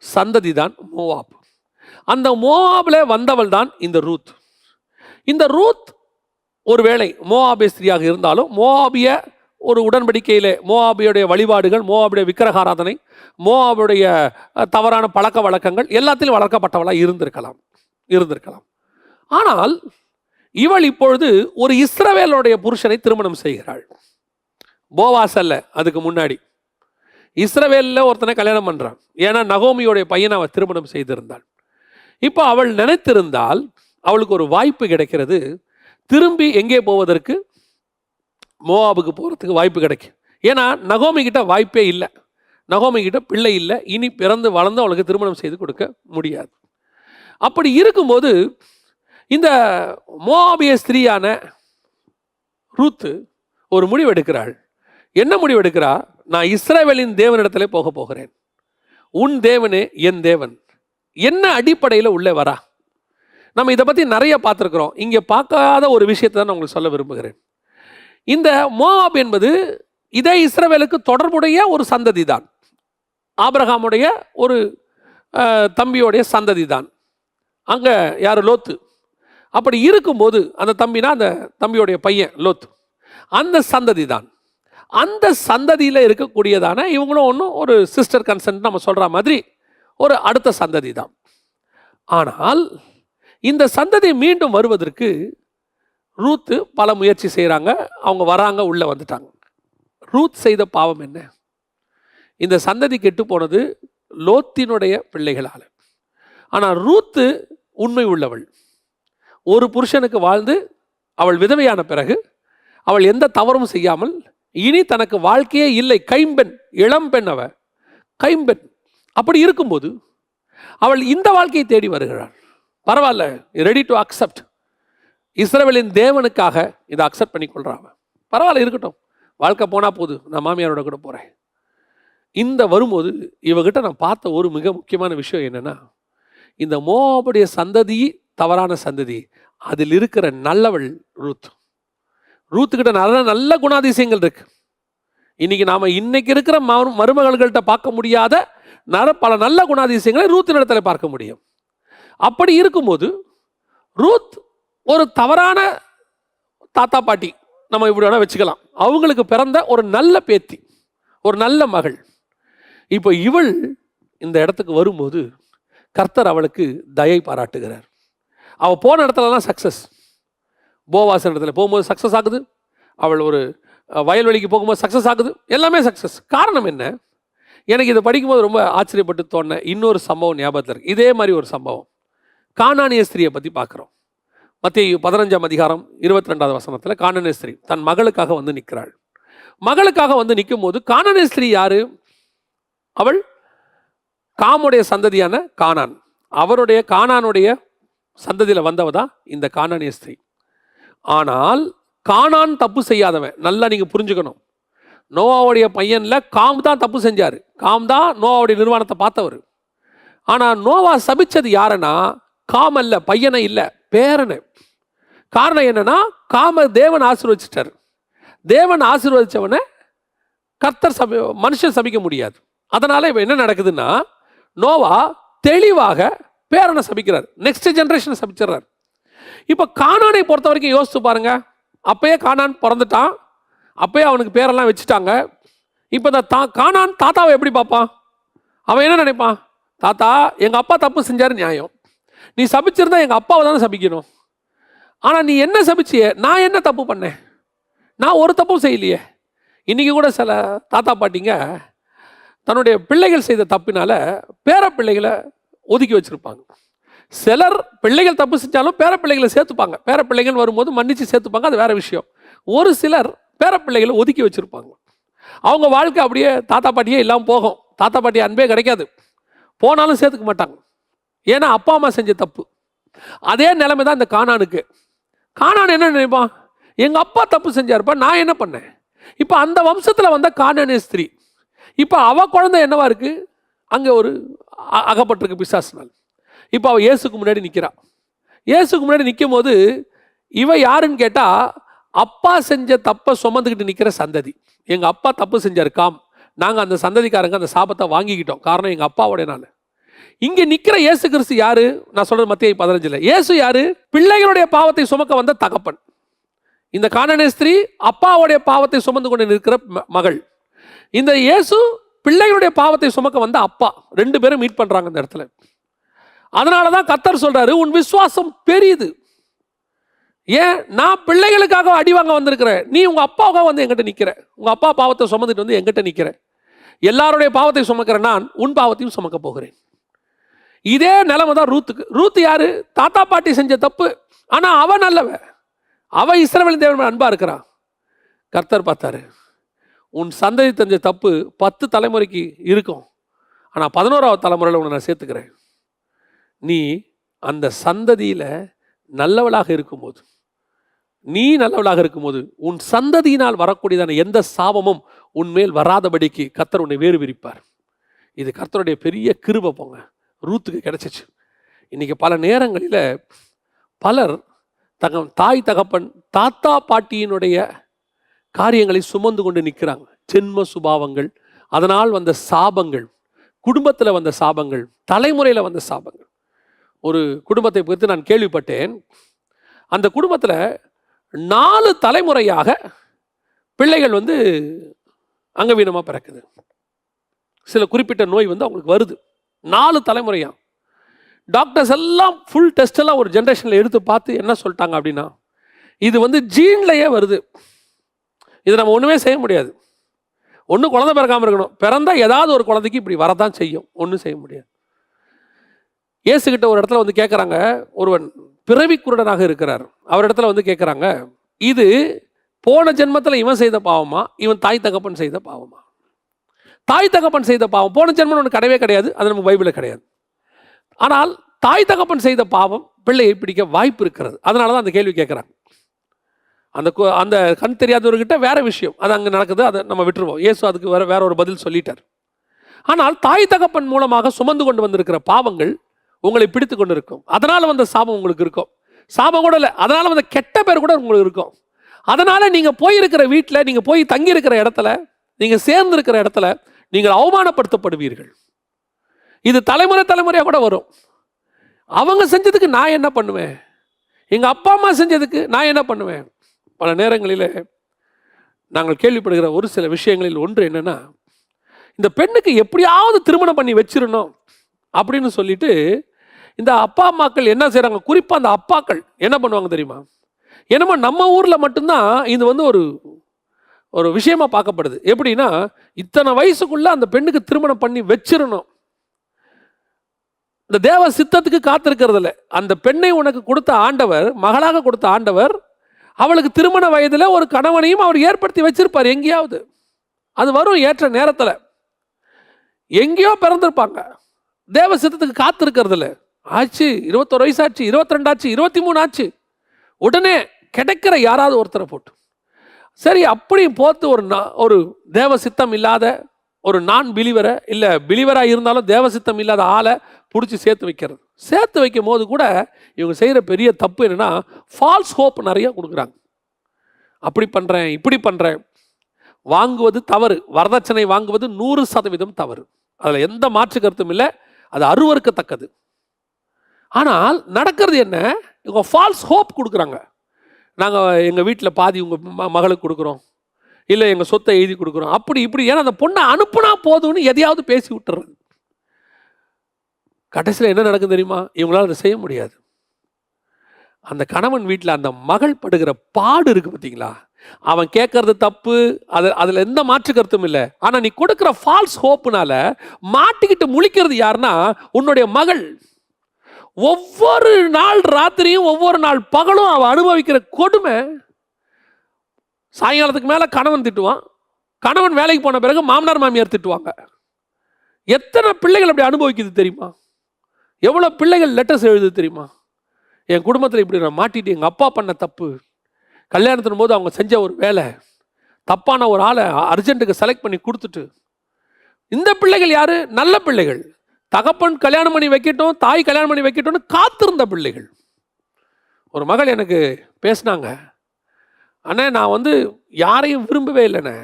சந்ததி தான் மோவாப். அந்த மோவாபில் வந்தவள் தான் இந்த ரூத். இந்த ரூத் ஒருவேளை மோவாபிய ஸ்திரீயாக இருந்தாலும் மோவாபிய ஒரு உடன்படிக்கையில் மோவாபியுடைய வழிபாடுகள், மோவாபியுடைய விக்கிரகாராதனை, மோவாபியுடைய தவறான பழக்க வழக்கங்கள் எல்லாத்திலும் வளர்க்கப்பட்டவளாக இருந்திருக்கலாம். ஆனால் இவள் இப்பொழுது ஒரு இஸ்ரவேலுடைய புருஷனை திருமணம் செய்கிறாள். போவாஸ் அல்ல, அதுக்கு முன்னாடி இஸ்ரவேலில் ஒருத்தனை கல்யாணம் பண்ணுறான். ஏன்னா நகோமியோடைய பையனை அவள் திருமணம் செய்திருந்தாள். இப்போ அவள் நினைத்திருந்தால் அவளுக்கு ஒரு வாய்ப்பு கிடைக்கிறது. திரும்பி எங்கே போவதற்கு? மோவாபுக்கு போகிறதுக்கு வாய்ப்பு கிடைக்கும். ஏன்னா நகோமி கிட்ட வாய்ப்பே இல்லை, நகோமி கிட்ட பிள்ளை இல்லை, இனி பிறந்து வளர்ந்து அவளுக்கு திருமணம் செய்து கொடுக்க முடியாது. அப்படி இருக்கும்போது இந்த மோவாபிய ஸ்திரீயான ரூத்து ஒரு முடிவெடுக்கிறாள். என்ன முடிவெடுக்கிறா? நான் இஸ்ரவேலின் தேவனிடத்திலே போகிறேன். உன் தேவனே என் தேவன். என்ன அடிப்படையில் உள்ளே வரா? நம்ம இதை பற்றி நிறைய பார்த்துருக்குறோம். இங்கே பார்க்காத ஒரு விஷயத்தை தான் நான் உங்களுக்கு சொல்ல விரும்புகிறேன். இந்த மோவாப் என்பது இதே இஸ்ரவேலுக்கு தொடர்புடைய ஒரு சந்ததி தான். ஆபிரகாமுடைய ஒரு தம்பியோடைய சந்ததி தான். அங்கே யார்? லோத்து. அப்படி இருக்கும்போது அந்த தம்பினா அந்த தம்பியோடைய பையன் லோத்து, அந்த சந்ததி தான். அந்த சந்ததியில் இருக்கக்கூடியதான இவங்களும் ஒன்றும் ஒரு சிஸ்டர் கன்சென்ட் நம்ம சொல்கிற மாதிரி ஒரு அடுத்த சந்ததி தான். ஆனால் இந்த சந்ததி மீண்டும் வருவதற்கு ரூத்து பல முயற்சி செய்கிறாங்க. அவங்க வராங்க, உள்ளே வந்துட்டாங்க. ரூத் செய்த பாவம் என்ன? இந்த சந்ததி கெட்டு போனது லோத்தினுடைய பிள்ளைகளால். ஆனால் ரூத்து உண்மை உள்ளவள். ஒரு புருஷனுக்கு வாழ்ந்து அவள் விதவையான பிறகு அவள் எந்த தவறும் செய்யாமல் இனி தனக்கு வாழ்க்கையே இல்லை, கைம்பெண், இளம்பெண், அவ கைம்பெண். அப்படி இருக்கும்போது அவள் இந்த வாழ்க்கையை தேடி வருகிறாள். பரவாயில்ல, ரெடி டு அக்செப்ட். இஸ்ரவேலின் தேவனுக்காக இதை அக்செப்ட் பண்ணி கொள்றாங்க. பரவாயில்ல, இருக்கட்டும், வாழ்க்கை போனால் போது, நான் மாமியாரோட கூட போகிறேன். இந்த வரும்போது இவகிட்ட நான் பார்த்த ஒரு மிக முக்கியமான விஷயம் என்னென்னா, இந்த மோவாபுடைய சந்ததி தவறான சந்ததி, அதில் இருக்கிற நல்லவள் ரூத். ரூத்துக்கிட்ட நல்ல குணாதிசயங்கள் இருக்கு. இன்னைக்கு நாம் இன்னைக்கு இருக்கிற மருமகள்கள்கிட்ட பார்க்க முடியாத பல நல்ல குணாதிசயங்களை ரூத்தின் இடத்துல பார்க்க முடியும். அப்படி இருக்கும்போது ரூத் ஒரு தவறான தாத்தா பாட்டி, நம்ம இப்படி வேணா வச்சுக்கலாம், அவங்களுக்கு பிறந்த ஒரு நல்ல பேத்தி, ஒரு நல்ல மகள். இப்போ இவள் இந்த இடத்துக்கு வரும்போது கர்த்தர் அவளுக்கு தயை பாராட்டுகிறார். அவள் போன இடத்துலலாம் சக்ஸஸ். போவாஸ் இடத்துல போகும்போது சக்ஸஸ் ஆகுது, அவள் ஒரு வயல்வெளிக்கு போகும்போது சக்ஸஸ் ஆகுது, எல்லாமே சக்ஸஸ். காரணம் என்ன? எனக்கு இதை படிக்கும்போது ரொம்ப ஆச்சரியப்பட்டு தோண இன்னொரு சம்பவம் ஞாபகத்தில் இருக்கு. இதே மாதிரி ஒரு சம்பவம் கானானிய ஸ்திரியை பற்றி பார்க்குறோம். மத்தேயு 15ஆம் அதிகாரம் 22வது வசனத்தில் கானானிய ஸ்திரீ தன் மகளுக்காக வந்து நிற்கிறாள். மகளுக்காக வந்து நிற்கும் போது கானானிய ஸ்திரீ யாரு? அவள் காமுடைய சந்ததியான கானான், அவருடைய கானானுடைய சந்ததியில் வந்தவ தான் இந்த கானானிய ஸ்திரீ. ஆனால் கானான் தப்பு செய்யாதவன். நல்லா நீங்கள் புரிஞ்சுக்கணும். நோவாவுடைய பையனில் காம் தான் தப்பு செஞ்சார். காம் தான் நோவாவுடைய நிர்வாணத்தை பார்த்தவர். ஆனால் நோவா சபிச்சது யாருன்னா காம் அல்ல, பையனை இல்லை, பேரனை. காரணம் என்னன்னா, காம தேவன் ஆசீர்வதிச்சிட்டார். தேவன் ஆசீர்வதிச்சவனை கர்த்தர் மனுஷன் சபிக்க முடியாது. அதனால இப்போ என்ன நடக்குதுன்னா, நோவா தெளிவாக பேரனை சபிக்கிறார், நெக்ஸ்ட் ஜெனரேஷனை சபிச்சிடறார். இப்போ கானானை பொறுத்த வரைக்கும் யோசித்து பாருங்க, அப்பயே கானான் பிறந்துட்டான், அப்பயே அவனுக்கு பேரெல்லாம் வச்சுட்டாங்க. இப்போ இந்த கானான் தாத்தாவை எப்படி பார்ப்பான்? அவன் என்ன நினைப்பான்? தாத்தா எங்கள் அப்பா தப்பு செஞ்சார் நியாயம், நீ சபிச்சிருந்தா எங்கள் அப்பாவை தானே சபிக்கணும். ஆனால் நீ என்ன சபிச்சியே, நான் என்ன தப்பு பண்ணேன்? நான் ஒரு தப்பும் செய்யலையே. இன்றைக்கி கூட சில தாத்தா பாட்டிங்க தன்னுடைய பிள்ளைகள் செய்த தப்பினால பேர பிள்ளைகளை ஒதுக்கி வச்சுருப்பாங்க. சிலர் பிள்ளைகள் தப்பு செஞ்சாலும் பேர பிள்ளைகளை சேர்த்துப்பாங்க, பேர பிள்ளைகள் வரும்போது மன்னிச்சு சேர்த்துப்பாங்க, அது வேற விஷயம். ஒரு சிலர் பேர பிள்ளைகளை ஒதுக்கி வச்சுருப்பாங்க. அவங்க வாழ்க்கை அப்படியே தாத்தா பாட்டியே இல்லாமல் போகும். தாத்தா பாட்டி அன்பே கிடைக்காது, போனாலும் சேர்த்துக்க மாட்டாங்க. ஏன்னா அப்பா அம்மா செஞ்ச தப்பு. அதே நிலைமை தான் இந்த கானானுக்கு. கானான் என்ன நினைப்பான்? எங்கள் அப்பா தப்பு செஞ்சாருப்பா, நான் என்ன பண்ணேன்? இப்போ அந்த வம்சத்தில் வந்த கானானே ஸ்திரீ, இப்போ அவ குழந்தை என்னவா இருக்கு? அங்கே ஒரு அகப்பட்டிருக்கு பிசாசினால். இப்போ அவள் இயேசுக்கு முன்னாடி நிற்கிறான். இயேசுக்கு முன்னாடி நிற்கும் போது இவ யாருன்னு கேட்டால், அப்பா செஞ்ச தப்பை சுமந்துக்கிட்டு நிற்கிற சந்ததி. எங்கள் அப்பா தப்பு செஞ்சார் காம், நாங்கள் அந்த சந்ததிக்காரங்க அந்த சாபத்தை வாங்கிக்கிட்டோம், காரணம் எங்கள் அப்பாவோட. நான் இங்கே நிற்கிற இயேசு கிறிஸ்து யாரு? நான் சொல்கிறது மத்திய 15. இயேசு யாரு? பிள்ளைகளுடைய பாவத்தை சுமக்க வந்த தகப்பன். இந்த கானானே ஸ்திரீ அப்பாவுடைய பாவத்தை சுமந்து கொண்டு நிற்கிற மகள். இந்த இயேசு பிள்ளைகளுடைய பாவத்தை சுமக்க வந்த அப்பா. ரெண்டு பேரும் மீட் பண்றாங்க இந்த இடத்துல. அதனால தான் கர்த்தர் சொல்றாரு, உன் விசுவாசம் பெரியது. ஏன்? நான் பிள்ளைகளுக்காக அடி வாங்க வந்திருக்கிறேன், நீ உங்க அப்பாவுக்காக வந்து எங்கிட்ட நிற்கிற, உங்க அப்பா பாவத்தை சுமந்துட்டு வந்து எங்கிட்ட நிற்கிற. எல்லாருடைய பாவத்தை சுமக்கிற நான் உன் பாவத்தையும் சுமக்க போகிறேன். இதே நிலைமை தான் ரூத்துக்கு. ரூத் யாரு? தாத்தா பாட்டி செஞ்ச தப்பு, ஆனா அவ நல்லவ, அவ இஸ்ரவேலின் தேவன் அன்பா இருக்கிறான். கர்த்தர் பார்த்தாரு, உன் சந்ததி செஞ்ச தப்பு 10 தலைமுறைக்கு இருக்கும், ஆனா 11ஆவது தலைமுறையில் உன்னை நான் சேர்த்துக்கிறேன். நீ அந்த சந்ததியில நல்லவளாக இருக்கும்போது, நீ நல்லவளாக இருக்கும்போது உன் சந்ததியினால் வரக்கூடியதான எந்த சாபமும் உன்மேல் வராதபடிக்கு கர்த்தர் உன்னை வேறு விரிப்பார். இது கர்த்தருடைய பெரிய கிருபை போங்க, ரூத்துக்கு கிடைச்சிச்சு. இன்னைக்கு பல நேரங்களில் பலர் தாய் தகப்பன் தாத்தா பாட்டியினுடைய காரியங்களை சுமந்து கொண்டு நிற்கிறாங்க. ஜென்ம சுபாவங்கள், அதனால் வந்த சாபங்கள், குடும்பத்தில் வந்த சாபங்கள், தலைமுறையில் வந்த சாபங்கள். ஒரு குடும்பத்தை குறித்து நான் கேள்விப்பட்டேன். அந்த குடும்பத்தில் 4 தலைமுறையாக பிள்ளைகள் அங்கவீனமாக பிறக்குது. சில குறிப்பிட்ட நோய் அவங்களுக்கு வருது. 4 தலைமுறையா. டாக்டர்ஸ் எல்லாம் ஃபுல் டெஸ்ட் எல்லாம் ஒரு ஜென்ரேஷனில் எடுத்து பார்த்து என்ன சொல்லிட்டாங்க அப்படின்னா, இது ஜீன்லையே வருது, இது நம்ம ஒன்றுமே செய்ய முடியாது. ஒன்றும் குழந்தை பிறக்காமல் இருக்கணும், பிறந்தா ஏதாவது ஒரு குழந்தைக்கு இப்படி வரதான் செய்யும், ஒன்றும் செய்ய முடியாது. இயேசுகிட்ட ஒரு இடத்துல கேட்குறாங்க, ஒருவன் பிறவி குருடனாக இருக்கிறார், அவர் இடத்துல கேட்குறாங்க, இது போன ஜென்மத்தில் இவன் செய்த பாவமா, இவன் தாய் தகப்பன் செய்த பாவமா? தாய் தகப்பன் செய்த பாவம் போன ஜென்மம் ஒன்று கிடையவே கிடையாது, அது நம்ம பைபிளில் கிடையாது. ஆனால் தாய் தகப்பன் செய்த பாவம் பிள்ளையை பிடிக்க வாய்ப்பு இருக்கிறது. அதனால தான் அந்த கேள்வி கேட்குறாங்க. அந்த கண் தெரியாதவர்கிட்ட வேற விஷயம், அது அங்கே நடக்குது, அதை நம்ம விட்டுருவோம். இயேசு அதுக்கு வேற ஒரு பதில் சொல்லிட்டார். ஆனால் தாய் தகப்பன் மூலமாக சுமந்து கொண்டு வந்திருக்கிற பாவங்கள் உங்களை பிடித்து கொண்டு இருக்கும். அதனால வந்த சாபம் உங்களுக்கு இருக்கும். சாபம் கூட இல்லை, அதனால வந்த கெட்ட பேர் கூட உங்களுக்கு இருக்கும். அதனால நீங்க போயிருக்கிற வீட்டில், நீங்க போய் தங்கி இருக்கிற இடத்துல, நீங்க சேர்ந்து இருக்கிற இடத்துல நீங்கள் அவமானப்படுத்தப்படுவீர்கள். இது தலைமுறை தலைமுறையாக கூட வரும். அவங்க செஞ்சதுக்கு நான் என்ன பண்ணுவேன், எங்க அப்பா அம்மா செஞ்சதுக்கு நான் என்ன பண்ணுவேன்? பல நேரங்களில் நாங்கள் கேள்விப்படுகிற ஒரு சில விஷயங்களில் ஒன்று என்னன்னா, இந்த பெண்ணுக்கு எப்படியாவது திருமணம் பண்ணி வச்சிடணும் அப்படின்னு சொல்லிட்டு இந்த அப்பா அம்மாக்கள் என்ன செய்கிறாங்க, குறிப்பாக அந்த அப்பாக்கள் என்ன பண்ணுவாங்க தெரியுமா? என்னமோ நம்ம ஊரில் மட்டும்தான் இது ஒரு விஷயமா பார்க்கப்படுது. எப்படின்னா, இத்தனை வயசுக்குள்ள அந்த பெண்ணுக்கு திருமணம் பண்ணி வச்சிடணும். இந்த தேவ சித்தத்துக்கு காத்திருக்கிறது இல்லை. அந்த பெண்ணை உனக்கு கொடுத்த ஆண்டவர், மகளாக கொடுத்த ஆண்டவர், அவளுக்கு திருமண வயதில் ஒரு கணவனையும் அவர் ஏற்படுத்தி வச்சிருப்பார் எங்கேயாவது. அது வரும் ஏற்ற நேரத்தில். எங்கேயோ பிறந்திருப்பாங்க, தேவ சித்தத்துக்கு காத்திருக்கிறது இல்லை. ஆச்சு 21 வயசு ஆச்சு, 22 ஆச்சு, 23 ஆச்சு, உடனே கிடைக்கிற யாராவது ஒருத்தரை போட்டு, சரி அப்படி போத்து ஒரு தேவ சித்தம் இல்லாத ஒரு நான் பிலிவரை, இல்லை பிலிவராக இருந்தாலும் தேவ சித்தம் இல்லாத ஆளை பிடிச்சி சேர்த்து வைக்கிறது. சேர்த்து வைக்கும் போது கூட இவங்க செய்கிற பெரிய தப்பு என்னென்னா, ஃபால்ஸ் ஹோப் நிறைய கொடுக்குறாங்க. அப்படி பண்ணுறேன், இப்படி பண்ணுறேன். வாங்குவது தவறு. வரதட்சணை வாங்குவது 100% தவறு. அதில் எந்த மாற்று கருத்தும் இல்லை. அது அருவருக்கத்தக்கது. ஆனால் நடக்கிறது என்ன? இவங்க ஃபால்ஸ் ஹோப் கொடுக்குறாங்க. நாங்கள் எங்கள் வீட்டில் பாதி உங்கள் மகளுக்கு கொடுக்குறோம், இல்லை எங்கள் சொத்தை எழுதி கொடுக்குறோம், அப்படி இப்படி. ஏன்னா அந்த பொண்ணை அனுப்புனா போதும்னு எதையாவது பேசி விட்டுறது. கடைசியில் என்ன நடக்கும் தெரியுமா? இவங்களால் அதை செய்ய முடியாது. அந்த கணவன் வீட்டில் அந்த மகள் படுகிற பாடு இருக்கு பார்த்தீங்களா? அவன் கேட்கறது தப்பு, அதில் எந்த மாற்று கருத்தும் இல்லை. ஆனால் நீ கொடுக்குற ஃபால்ஸ் ஹோப்புனால மாட்டிக்கிட்டு முழிக்கிறது யாருன்னா உன்னுடைய மகள். ஒவ்வொரு நாள் ராத்திரியும் ஒவ்வொரு நாள் பகலும் அவன் அனுபவிக்கிற கொடுமை. சாயங்காலத்துக்கு மேலே கணவன் திட்டுவான், கணவன் வேலைக்கு போன பிறகு மாமனார் மாமியார் திட்டுவாங்க. எத்தனை பிள்ளைகள் அப்படி அனுபவிக்குது தெரியுமா? எவ்வளோ பிள்ளைகள் லெட்டர்ஸ் எழுதுது தெரியுமா? என் குடும்பத்தில் இப்படி நான் மாட்டிட்டு, எங்கள் அப்பா பண்ண தப்பு, கல்யாணத்தின் போது அவங்க செஞ்ச ஒரு வேலை, தப்பான ஒரு ஆளை அர்ஜென்ட்டுக்கு செலக்ட் பண்ணி கொடுத்துட்டு. இந்த பிள்ளைகள் யாரு? நல்ல பிள்ளைகள். தகப்பன் கல்யாணம் பண்ணி வைக்கட்டும், தாய் கல்யாணம் பண்ணி வைக்கட்டும்னு காத்திருந்த பிள்ளைகள். ஒரு மகள் எனக்கு பேசினாங்க, அண்ணே நான் யாரையும் விரும்பவே இல்லைண்ணே,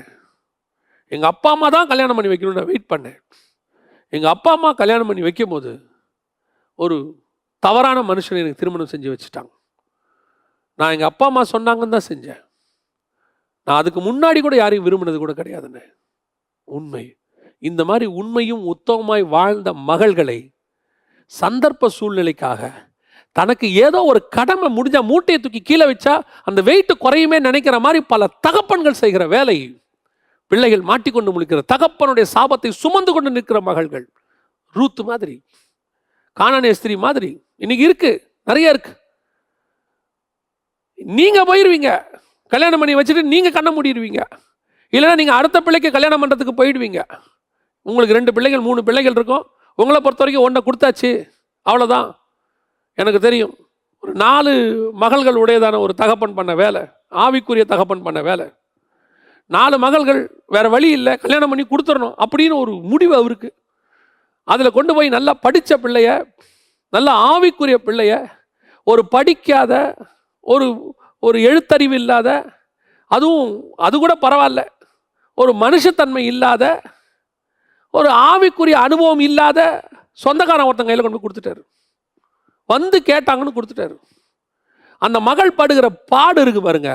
எங்கள் அப்பா அம்மா தான் கல்யாணம் பண்ணி வைக்கணும்னு நான் வெயிட் பண்ணேன். எங்கள் அப்பா அம்மா கல்யாணம் பண்ணி வைக்கும் போது ஒரு தவறான மனுஷனை எனக்கு திருமணம் செஞ்சு வச்சுட்டாங்க. நான் எங்கள் அப்பா அம்மா சொன்னாங்கன்னு தான் செஞ்சேன். நான் அதுக்கு முன்னாடி கூட யாரையும் விரும்பினது கூட கிடையாதுண்ணே. உண்மை. இந்த மாதிரி உண்மையும் உத்தமமாய் வாழ்ந்த மகள்களை சந்தர்ப்ப சூழ்நிலைக்காக தனக்கு ஏதோ ஒரு கடமை முடிஞ்சா மூட்டையை தூக்கி கீழே வச்சா அந்த வெயிட்டு குறையுமே நினைக்கிற மாதிரி பல தகப்பன்கள் செய்கிற வேலை. பிள்ளைகள் மாட்டிக்கொண்டு முழிக்கிற, தகப்பனுடைய சாபத்தை சுமந்து கொண்டு நிற்கிற மகள்கள். ரூத் மாதிரி, கானானிய ஸ்திரீ மாதிரி இன்னைக்கு இருக்கு, நிறைய இருக்கு. நீங்க போயிடுவீங்க, கல்யாணம் பண்ணி வச்சுட்டு நீங்க கண்ண மூடிடுவீங்க. இல்லைன்னா நீங்க அடுத்த பிள்ளைக்கு கல்யாணம் பண்றதுக்கு போயிடுவீங்க. உங்களுக்கு 2 பிள்ளைகள் 3 பிள்ளைகள் இருக்கும். உங்களை பொறுத்த வரைக்கும் 1 கொடுத்தாச்சு, அவ்வளோதான். எனக்கு தெரியும், ஒரு 4 மகள்கள் உடையதான ஒரு தகப்பன் பண்ண வேலை, ஆவிக்குரிய தகப்பன் பண்ண வேலை. 4 மகள்கள், வேற வழி இல்லை, கல்யாணம் பண்ணி கொடுத்துடணும் அப்படின்னு ஒரு முடிவு அவருக்கு. அதில் கொண்டு போய் நல்லா படித்த பிள்ளைய, நல்ல ஆவிக்குரிய பிள்ளைய, ஒரு படிக்காத, ஒரு எழுத்தறிவு இல்லாத, அதுவும் அது கூட பரவாயில்ல, ஒரு மனுஷத்தன்மை இல்லாத, ஒரு ஆவிக்குரிய அனுபவம் இல்லாத சொந்தக்காரன் ஒருத்தன் கையில் கொண்டு கொடுத்துட்டாரு. வந்து கேட்டாங்கன்னு கொடுத்துட்டாரு. அந்த மகள் படுகிற பாடு இருக்கு பாருங்க,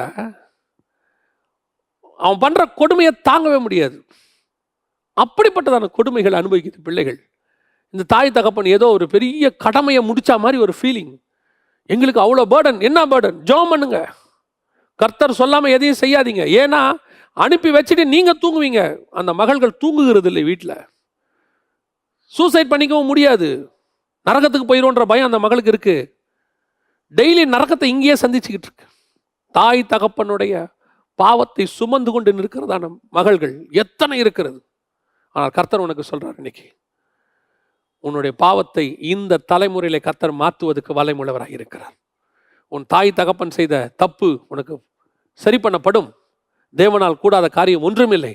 அவன் பண்ற கொடுமையை தாங்கவே முடியாது. அப்படிப்பட்டதான கொடுமைகள் அனுபவிக்குது பிள்ளைகள். இந்த தாய் தகப்பன் ஏதோ ஒரு பெரிய கடமையை முடிச்சா மாதிரி ஒரு ஃபீலிங். எங்களுக்கு அவ்வளோ பேர்டன். என்ன பேர்டன்? ஜெபம் பண்ணுங்க. கர்த்தர் சொல்லாமல் எதையும் செய்யாதீங்க. ஏன்னா அனுப்பி வச்சுட்டு நீங்க தூங்குவீங்க. அந்த மகள்கள் தூங்குகிறது இல்லை வீட்டில். சூசைட் பண்ணிக்கவும் முடியாது, நரகத்துக்கு போயிடும்ன்ற பயம் அந்த மகளுக்கு இருக்கு. டெய்லி நரகத்தை இங்கேயே சந்திச்சுக்கிட்டு இருக்கு. தாய் தகப்பனுடைய பாவத்தை சுமந்து கொண்டு நிற்கிறதான மகள்கள் எத்தனை இருக்கிறது. ஆனால் கர்த்தர் உனக்கு சொல்றார், இன்னைக்கு உன்னுடைய பாவத்தை இந்த தலைமுறையில கர்த்தர் மாற்றுவதற்கு வலைமுள்ளவராக இருக்கிறார். உன் தாய் தகப்பன் செய்த தப்பு உனக்கு சரி பண்ணப்படும். தேவனால் கூடாத காரியம் ஒன்றுமில்லை.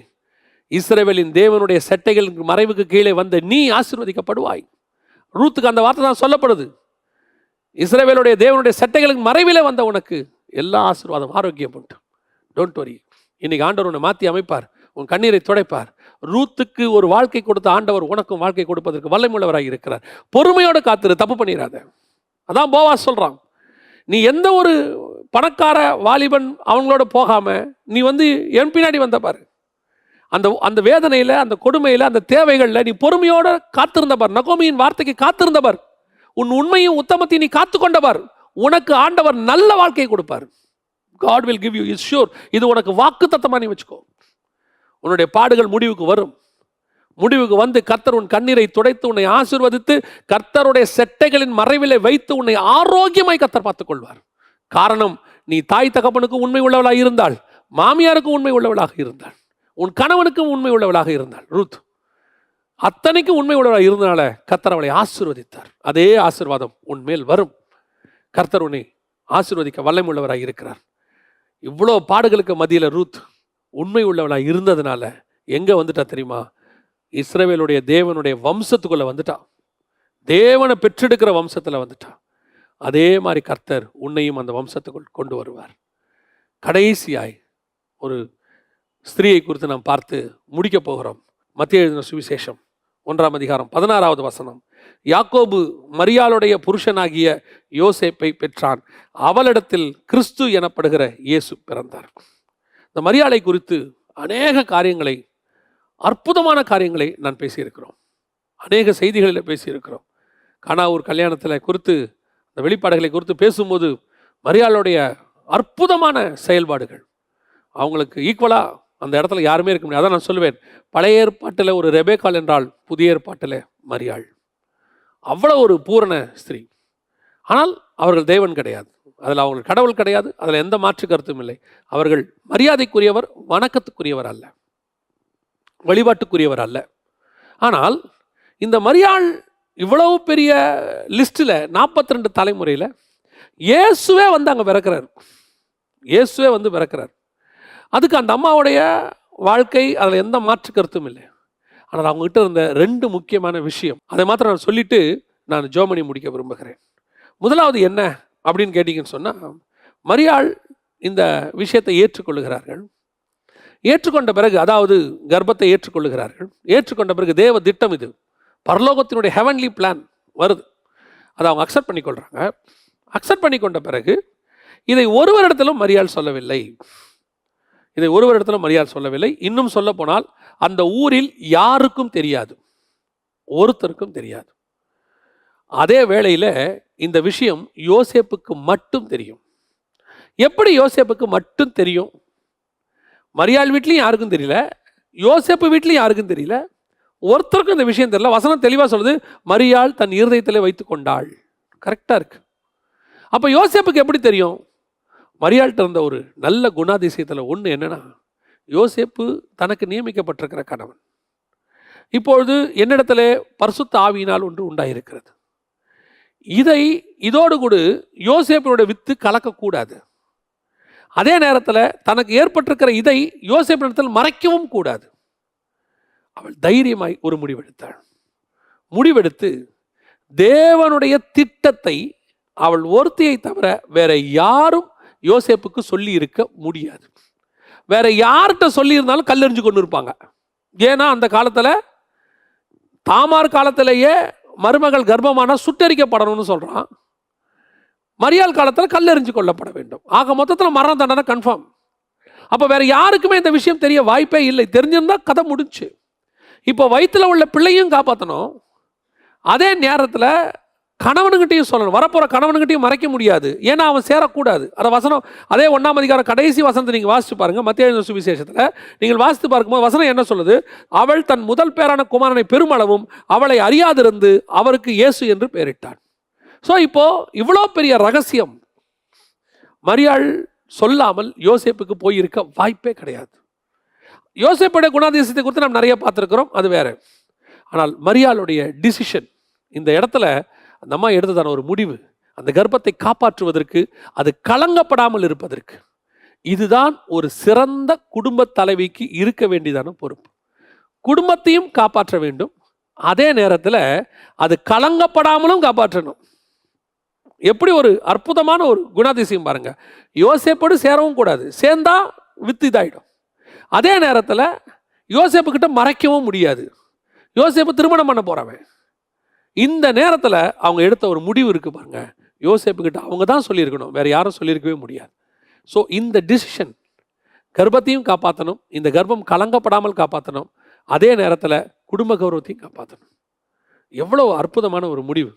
இஸ்ரவேலின் தேவனுடைய செட்டைகளின் மறைவுக்கு கீழே வந்த நீ ஆசீர்வதிக்கப்படுவாய். ரூத்துக்கு அந்த வார்த்தை தான் சொல்லப்படுது. இஸ்ரவேலுடைய தேவனுடைய செட்டைகளுக்கு மறைவிலே வந்த உனக்கு எல்லா ஆசீர்வாதம், ஆரோக்கியம் உண்டு. Don't worry. இன்னைக்கு ஆண்டவர் உன்னை மாற்றி அமைப்பார், உன் கண்ணீரை துடைப்பார். ரூத்துக்கு ஒரு வாழ்க்கை கொடுத்த ஆண்டவர் உனக்கும் வாழ்க்கை கொடுப்பதற்கு வல்லமையுள்ளவராக இருக்கிறார். பொறுமையோடு காத்திரு, தப்பு பண்ணிடாத. அதான் போவாஸ் சொல்றான், நீ எந்த ஒரு பணக்கார வாலிபன் அவங்களோட போகாம நீ என் பின்னாடி வந்த பாரு. அந்த வேதனையில, அந்த கொடுமையில, அந்த தேவைகள்ல நீ பொறுமையோட காத்திருந்தவர். நகோமியின் வார்த்தைக்கு காத்திருந்தவர். உன் உண்மையும் உத்தமத்தையும் நீ காத்து கொண்டவர். உனக்கு ஆண்டவர் நல்ல வாழ்க்கையை கொடுப்பார். God will give you, is sure. இது உனக்கு வாக்கு தத்தமா நீ வச்சுக்கோ. உன்னுடைய பாடுகள் முடிவுக்கு வரும். முடிவுக்கு வந்து கர்த்தர் உன் கண்ணீரை துடைத்து உன்னை ஆசீர்வதித்து கர்த்தருடைய செட்டைகளின் மறைவிலை வைத்து உன்னை ஆரோக்கியமாய் கர்த்தர் பார்த்துக் கொள்வார். காரணம், நீ தாய் தகப்பனுக்கு உண்மை உள்ளவளாக இருந்தால், மாமியாருக்கும் உண்மை உள்ளவளாக இருந்தாள், உன் கணவனுக்கும் உண்மை உள்ளவளாக இருந்தாள். ரூத் அத்தனைக்கு உண்மை உள்ளவளாக இருந்தனால கர்த்தர் அவளை ஆசீர்வதித்தார். அதே ஆசீர்வாதம் உன் மேல் வரும். கர்த்தர் உன்னை ஆசீர்வதிக்க வல்லமை உள்ளவராக இருக்கிறார். இவ்வளோ பாடுகளுக்கு மத்தியில் ரூத் உண்மை உள்ளவளாக இருந்ததுனால எங்க வந்துட்டா தெரியுமா? இஸ்ரவேலுடைய தேவனுடைய வம்சத்துக்குள்ள வந்துட்டா. தேவனை பெற்றெடுக்கிற வம்சத்துல வந்துட்டா. அதே மாதிரி கர்த்தர் உன்னையும் அந்த வம்சத்துக்குள் கொண்டு வருவார். கடைசியாய் ஒரு ஸ்திரீயை குறித்து நாம் பார்த்து முடிக்க போகிறோம். மத்தேயு எழுதின சுவிசேஷம் 1ஆம் அதிகாரம் 16வது வசனம். யாக்கோபு மரியாளுடைய புருஷனாகிய யோசேப்பை பெற்றான், அவளிடத்தில் கிறிஸ்து எனப்படுகிற இயேசு பிறந்தார். இந்த மரியாளை குறித்து அநேக காரியங்களை, அற்புதமான காரியங்களை நான் பேசியிருக்கிறோம், அநேக செய்திகளில் பேசியிருக்கிறோம். கானாவூர் கல்யாணத்தில் குறித்து, இந்த வெளிப்பாடுகளை குறித்து பேசும்போது மரியாளுடைய அற்புதமான செயல்பாடுகள், அவங்களுக்கு ஈக்குவலாக அந்த இடத்துல யாருமே இருக்க முடியாது. அதான் நான் சொல்லுவேன், பழைய ஏற்பாட்டில் ஒரு ரெபேக்காள் என்றால் புதிய ஏற்பாட்டில் மரியாள். அவ்வளோ ஒரு பூரண ஸ்திரீ. ஆனால் அவர்கள் தேவன் கிடையாது, அதில் அவர்கள் கடவுள் கிடையாது, அதில் எந்த மாற்று கருத்தும் இல்லை. அவர்கள் மரியாதைக்குரியவர், வணக்கத்துக்குரியவர் அல்ல, வழிபாட்டுக்குரியவர் அல்ல. ஆனால் இந்த மரியாள் இவ்வளவு பெரிய லிஸ்ட்டில் 42 தலைமுறையில் இயேசுவே வந்து அங்கே பிறக்கிறார், இயேசுவே வந்து பிறக்கிறார். அதுக்கு அந்த அம்மாவுடைய வாழ்க்கை, அதில் எந்த மாற்று கருத்தும் இல்லை. ஆனால் அவங்ககிட்ட இருந்த 2 முக்கியமான விஷயம், அதை மாத்திரம் நான் சொல்லிட்டு நான் ஜோமனி முடிக்க விரும்புகிறேன். முதலாவது என்ன அப்படின்னு கேட்டிங்கன்னு சொன்னால், மரியாள் இந்த விஷயத்தை ஏற்றுக்கொள்ளுகிறார்கள். ஏற்றுக்கொண்ட பிறகு, அதாவது கர்ப்பத்தை ஏற்றுக்கொள்ளுகிறார்கள். ஏற்றுக்கொண்ட பிறகு தேவ திட்டம், இது பரலோகத்தினுடைய ஹெவன்லி பிளான் வருது, அதை அவங்க அக்செப்ட் பண்ணிக்கொள்கிறாங்க. அக்செப்ட் பண்ணிக்கொண்ட பிறகு இதை ஒருவரிடத்திலும் மரியாள் சொல்லவில்லை, இதை ஒருவரிடத்திலும் மரியாள் சொல்லவில்லை. இன்னும் சொல்ல போனால் அந்த ஊரில் யாருக்கும் தெரியாது, ஒருத்தருக்கும் தெரியாது. அதே வேளையில் இந்த விஷயம் யோசேப்புக்கு மட்டும் தெரியும். எப்படி யோசேப்புக்கு மட்டும் தெரியும்? மரியாள் வீட்லையும் யாருக்கும் தெரியல, யோசேப்பு வீட்லையும் யாருக்கும் தெரியல, ஒருத்தருக்கும் இந்த விஷயம் தெரியல. வசனம் தெளிவாக சொல்லுது, மரியாள் தன் இருதயத்திலே வைத்து கொண்டாள். கரெக்டாக இருக்கு. அப்போ யோசேப்புக்கு எப்படி தெரியும்? மரியாள்கிட்ட இருந்த ஒரு நல்ல குணாதிசயத்தில் ஒன்று என்னன்னா, யோசேப்பு தனக்கு நியமிக்கப்பட்டிருக்கிற கணவன். இப்பொழுது என்னிடத்துல பரிசுத்த ஆவியினால் ஒன்று உண்டாயிருக்கிறது. இதோடு கூட யோசேப்பினுடைய வித்து கலக்கக்கூடாது. அதே நேரத்தில் தனக்கு ஏற்பட்டிருக்கிற இதை யோசேப்பினிடத்தில் மறைக்கவும் கூடாது. அவள் தைரியமாய் ஒரு முடிவெடுத்தாள். முடிவெடுத்து தேவனுடைய திட்டத்தை அவள் ஒருத்தியை தவிர வேற யாரும் யோசேப்புக்கு சொல்லி இருக்க முடியாது. வேற யார்கிட்ட சொல்லி இருந்தாலும் கல்லெறிஞ்சு கொண்டு இருப்பாங்க. ஏன்னா அந்த காலத்தில், தாமார் காலத்திலேயே மருமகள் கர்ப்பமான சுட்டரிக்கப்படணும்னு சொல்றான். மரியாள் காலத்தில் கல்லெறிஞ்சு கொள்ளப்பட வேண்டும். ஆக மொத்தத்தில் மரண தண்டனை கன்ஃபார்ம். அப்போ வேற யாருக்குமே இந்த விஷயம் தெரிய வாய்ப்பே இல்லை. தெரிஞ்சிருந்தா கதை முடிஞ்சு. இப்போ வயிற்றில் உள்ள பிள்ளையும் காப்பாற்றணும், அதே நேரத்தில் கணவனுக்கிட்டையும் சொல்லணும். வரப்போகிற கணவனுக்கிட்டையும் மறைக்க முடியாது, ஏன்னா அவன் சேரக்கூடாது. அதை வசனம், அதே 1ஆம் அதிகாரம் கடைசி வசனத்தை நீங்கள் வாசித்து பாருங்கள். மத்தேயு எழுதின சுவிசேஷத்தில் நீங்கள் வாசித்து பார்க்கும்போது வசனம் என்ன சொல்லுது? அவள் தன் முதல் பேரான குமாரனை பெருமளவும் அவளை அறியாதிருந்து அவருக்கு இயேசு என்று பெயரிட்டான். ஸோ இப்போ இவ்வளோ பெரிய ரகசியம் மரியாள் சொல்லாமல் யோசேப்புக்கு போயிருக்க வாய்ப்பே கிடையாது. யோசேப்புடைய குணாதிசயத்தை குறித்து நாம் நிறைய பார்த்துருக்கிறோம், அது வேற. ஆனால் மரியாளுடைய டிசிஷன், இந்த இடத்துல அந்த அம்மா எடுத்ததான ஒரு முடிவு, அந்த கர்ப்பத்தை காப்பாற்றுவதற்கு, அது கலங்கப்படாமல் இருப்பதற்கு, இதுதான் ஒரு சிறந்த குடும்ப தலைவிக்கு இருக்க வேண்டியதான பொறுப்பு. குடும்பத்தையும் காப்பாற்ற வேண்டும், அதே நேரத்தில் அது கலங்கப்படாமலும் காப்பாற்றணும். எப்படி ஒரு அற்புதமான ஒரு குணாதிசயம் பாருங்க. யோசேப்போடு சேரவும் கூடாது, சேர்ந்தா வித்து இதாயிடும். அதே நேரத்தில் யோசேப்பு கிட்ட மறைக்கவும் முடியாது. யோசேப்பு திருமணம் பண்ண போறவன். இந்த நேரத்தில் அவங்க எடுத்த ஒரு முடிவு இருக்கு பாருங்க. யோசேப்பு கிட்ட அவங்க தான் சொல்லியிருக்கணும், வேற யாரும் சொல்லியிருக்கவே முடியாது. ஸோ இந்த டிசிஷன், கர்ப்பத்தையும் காப்பாற்றணும், இந்த கர்ப்பம் கலங்கப்படாமல் காப்பாற்றணும், அதே நேரத்தில் குடும்ப கௌரவத்தையும் காப்பாற்றணும். எவ்வளோ அற்புதமான ஒரு முடிவு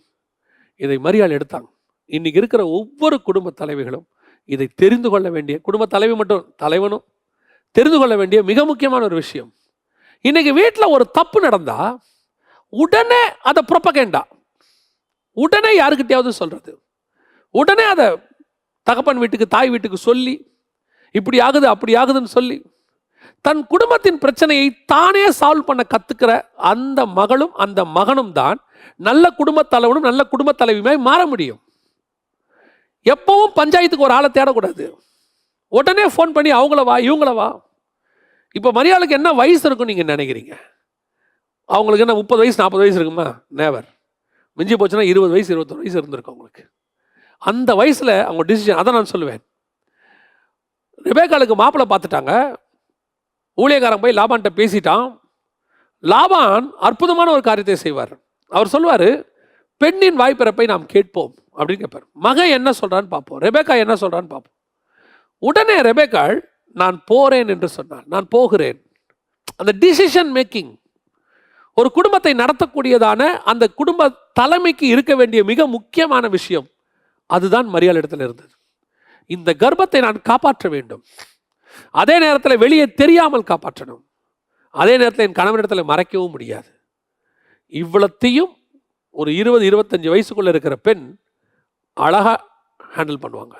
இதை மரியாள் எடுத்தாங்க. இன்னைக்கு இருக்கிற ஒவ்வொரு குடும்ப தலைவிகளும் இதை தெரிந்து கொள்ள வேண்டிய, குடும்ப தலைவி மட்டும், தலைவனும் தெரிந்து கொள்ள வேண்டிய மிக முக்கியமான ஒரு விஷயம். இன்னைக்கு வீட்டில் ஒரு தப்பு நடந்தா உடனே அதை ப்ரொபகேண்டா, உடனே யாருக்கிட்டையாவது சொல்றது, உடனே அதை தகப்பன் வீட்டுக்கு தாய் வீட்டுக்கு சொல்லி இப்படி ஆகுது அப்படி ஆகுதுன்னு சொல்லி தன் குடும்பத்தின் பிரச்சனையை தானே சால்வ் பண்ண கத்துக்கிற அந்த மகளும் அந்த மகனும் தான் நல்ல குடும்ப தலைவனும் நல்ல குடும்ப தலைவியுமாய் மாற முடியும். எப்பவும் பஞ்சாயத்துக்கு ஒரு ஆளை தேடக்கூடாது, உடனே ஃபோன் பண்ணி அவங்கள வா இவங்கள வா. இப்போ மரியாளுக்கு என்ன வயசு இருக்கும் நீங்கள் நினைக்கிறீங்க? அவங்களுக்கு என்ன 30 வயசு 40 வயசு இருக்குமா? நேவர். மிஞ்சி போச்சுன்னா 20 வயசு 21 வயசு இருந்திருக்கும் அவங்களுக்கு. அந்த வயசில் அவங்க டிசிஷன். அதை நான் சொல்லுவேன், ரெபேக்காளுக்கு மாப்பிள்ளை பார்த்துட்டாங்க, ஊழியக்காரன் போய் லாபான்கிட்ட பேசிட்டான். லாபான் அற்புதமான ஒரு காரியத்தை செய்வார். அவர் சொல்லுவார், பெண்ணின் வாய்ப்பிறப்பை நாம் கேட்போம் அப்படின்னு கேட்பார். மகன் என்ன சொல்றான்னு பார்ப்போம், ரெபேக்கா என்ன சொல்றான்னு பார்ப்போம். உடனே ரெபேக்காள் நான் போறேன் என்று சொன்னாள். நான் போகிறேன். அந்த டிசிஷன் மேக்கிங், ஒரு குடும்பத்தை நடத்தக்கூடியதான அந்த குடும்ப தலைமைக்கு இருக்க வேண்டிய மிக முக்கியமான விஷயம் அதுதான் மரியாள் இடத்துல இருந்தது. இந்த கர்ப்பத்தை நான் காப்பாற்ற வேண்டும், அதே நேரத்தில் வெளியே தெரியாமல் காப்பாற்றணும், அதே நேரத்தில் என் கணவனிடத்தில் மறைக்கவும் முடியாது. இவ்வளத்தையும் ஒரு 20-25 வயசுக்குள்ள இருக்கிற பெண் அழகா ஹேண்டில் பண்ணுவாங்க.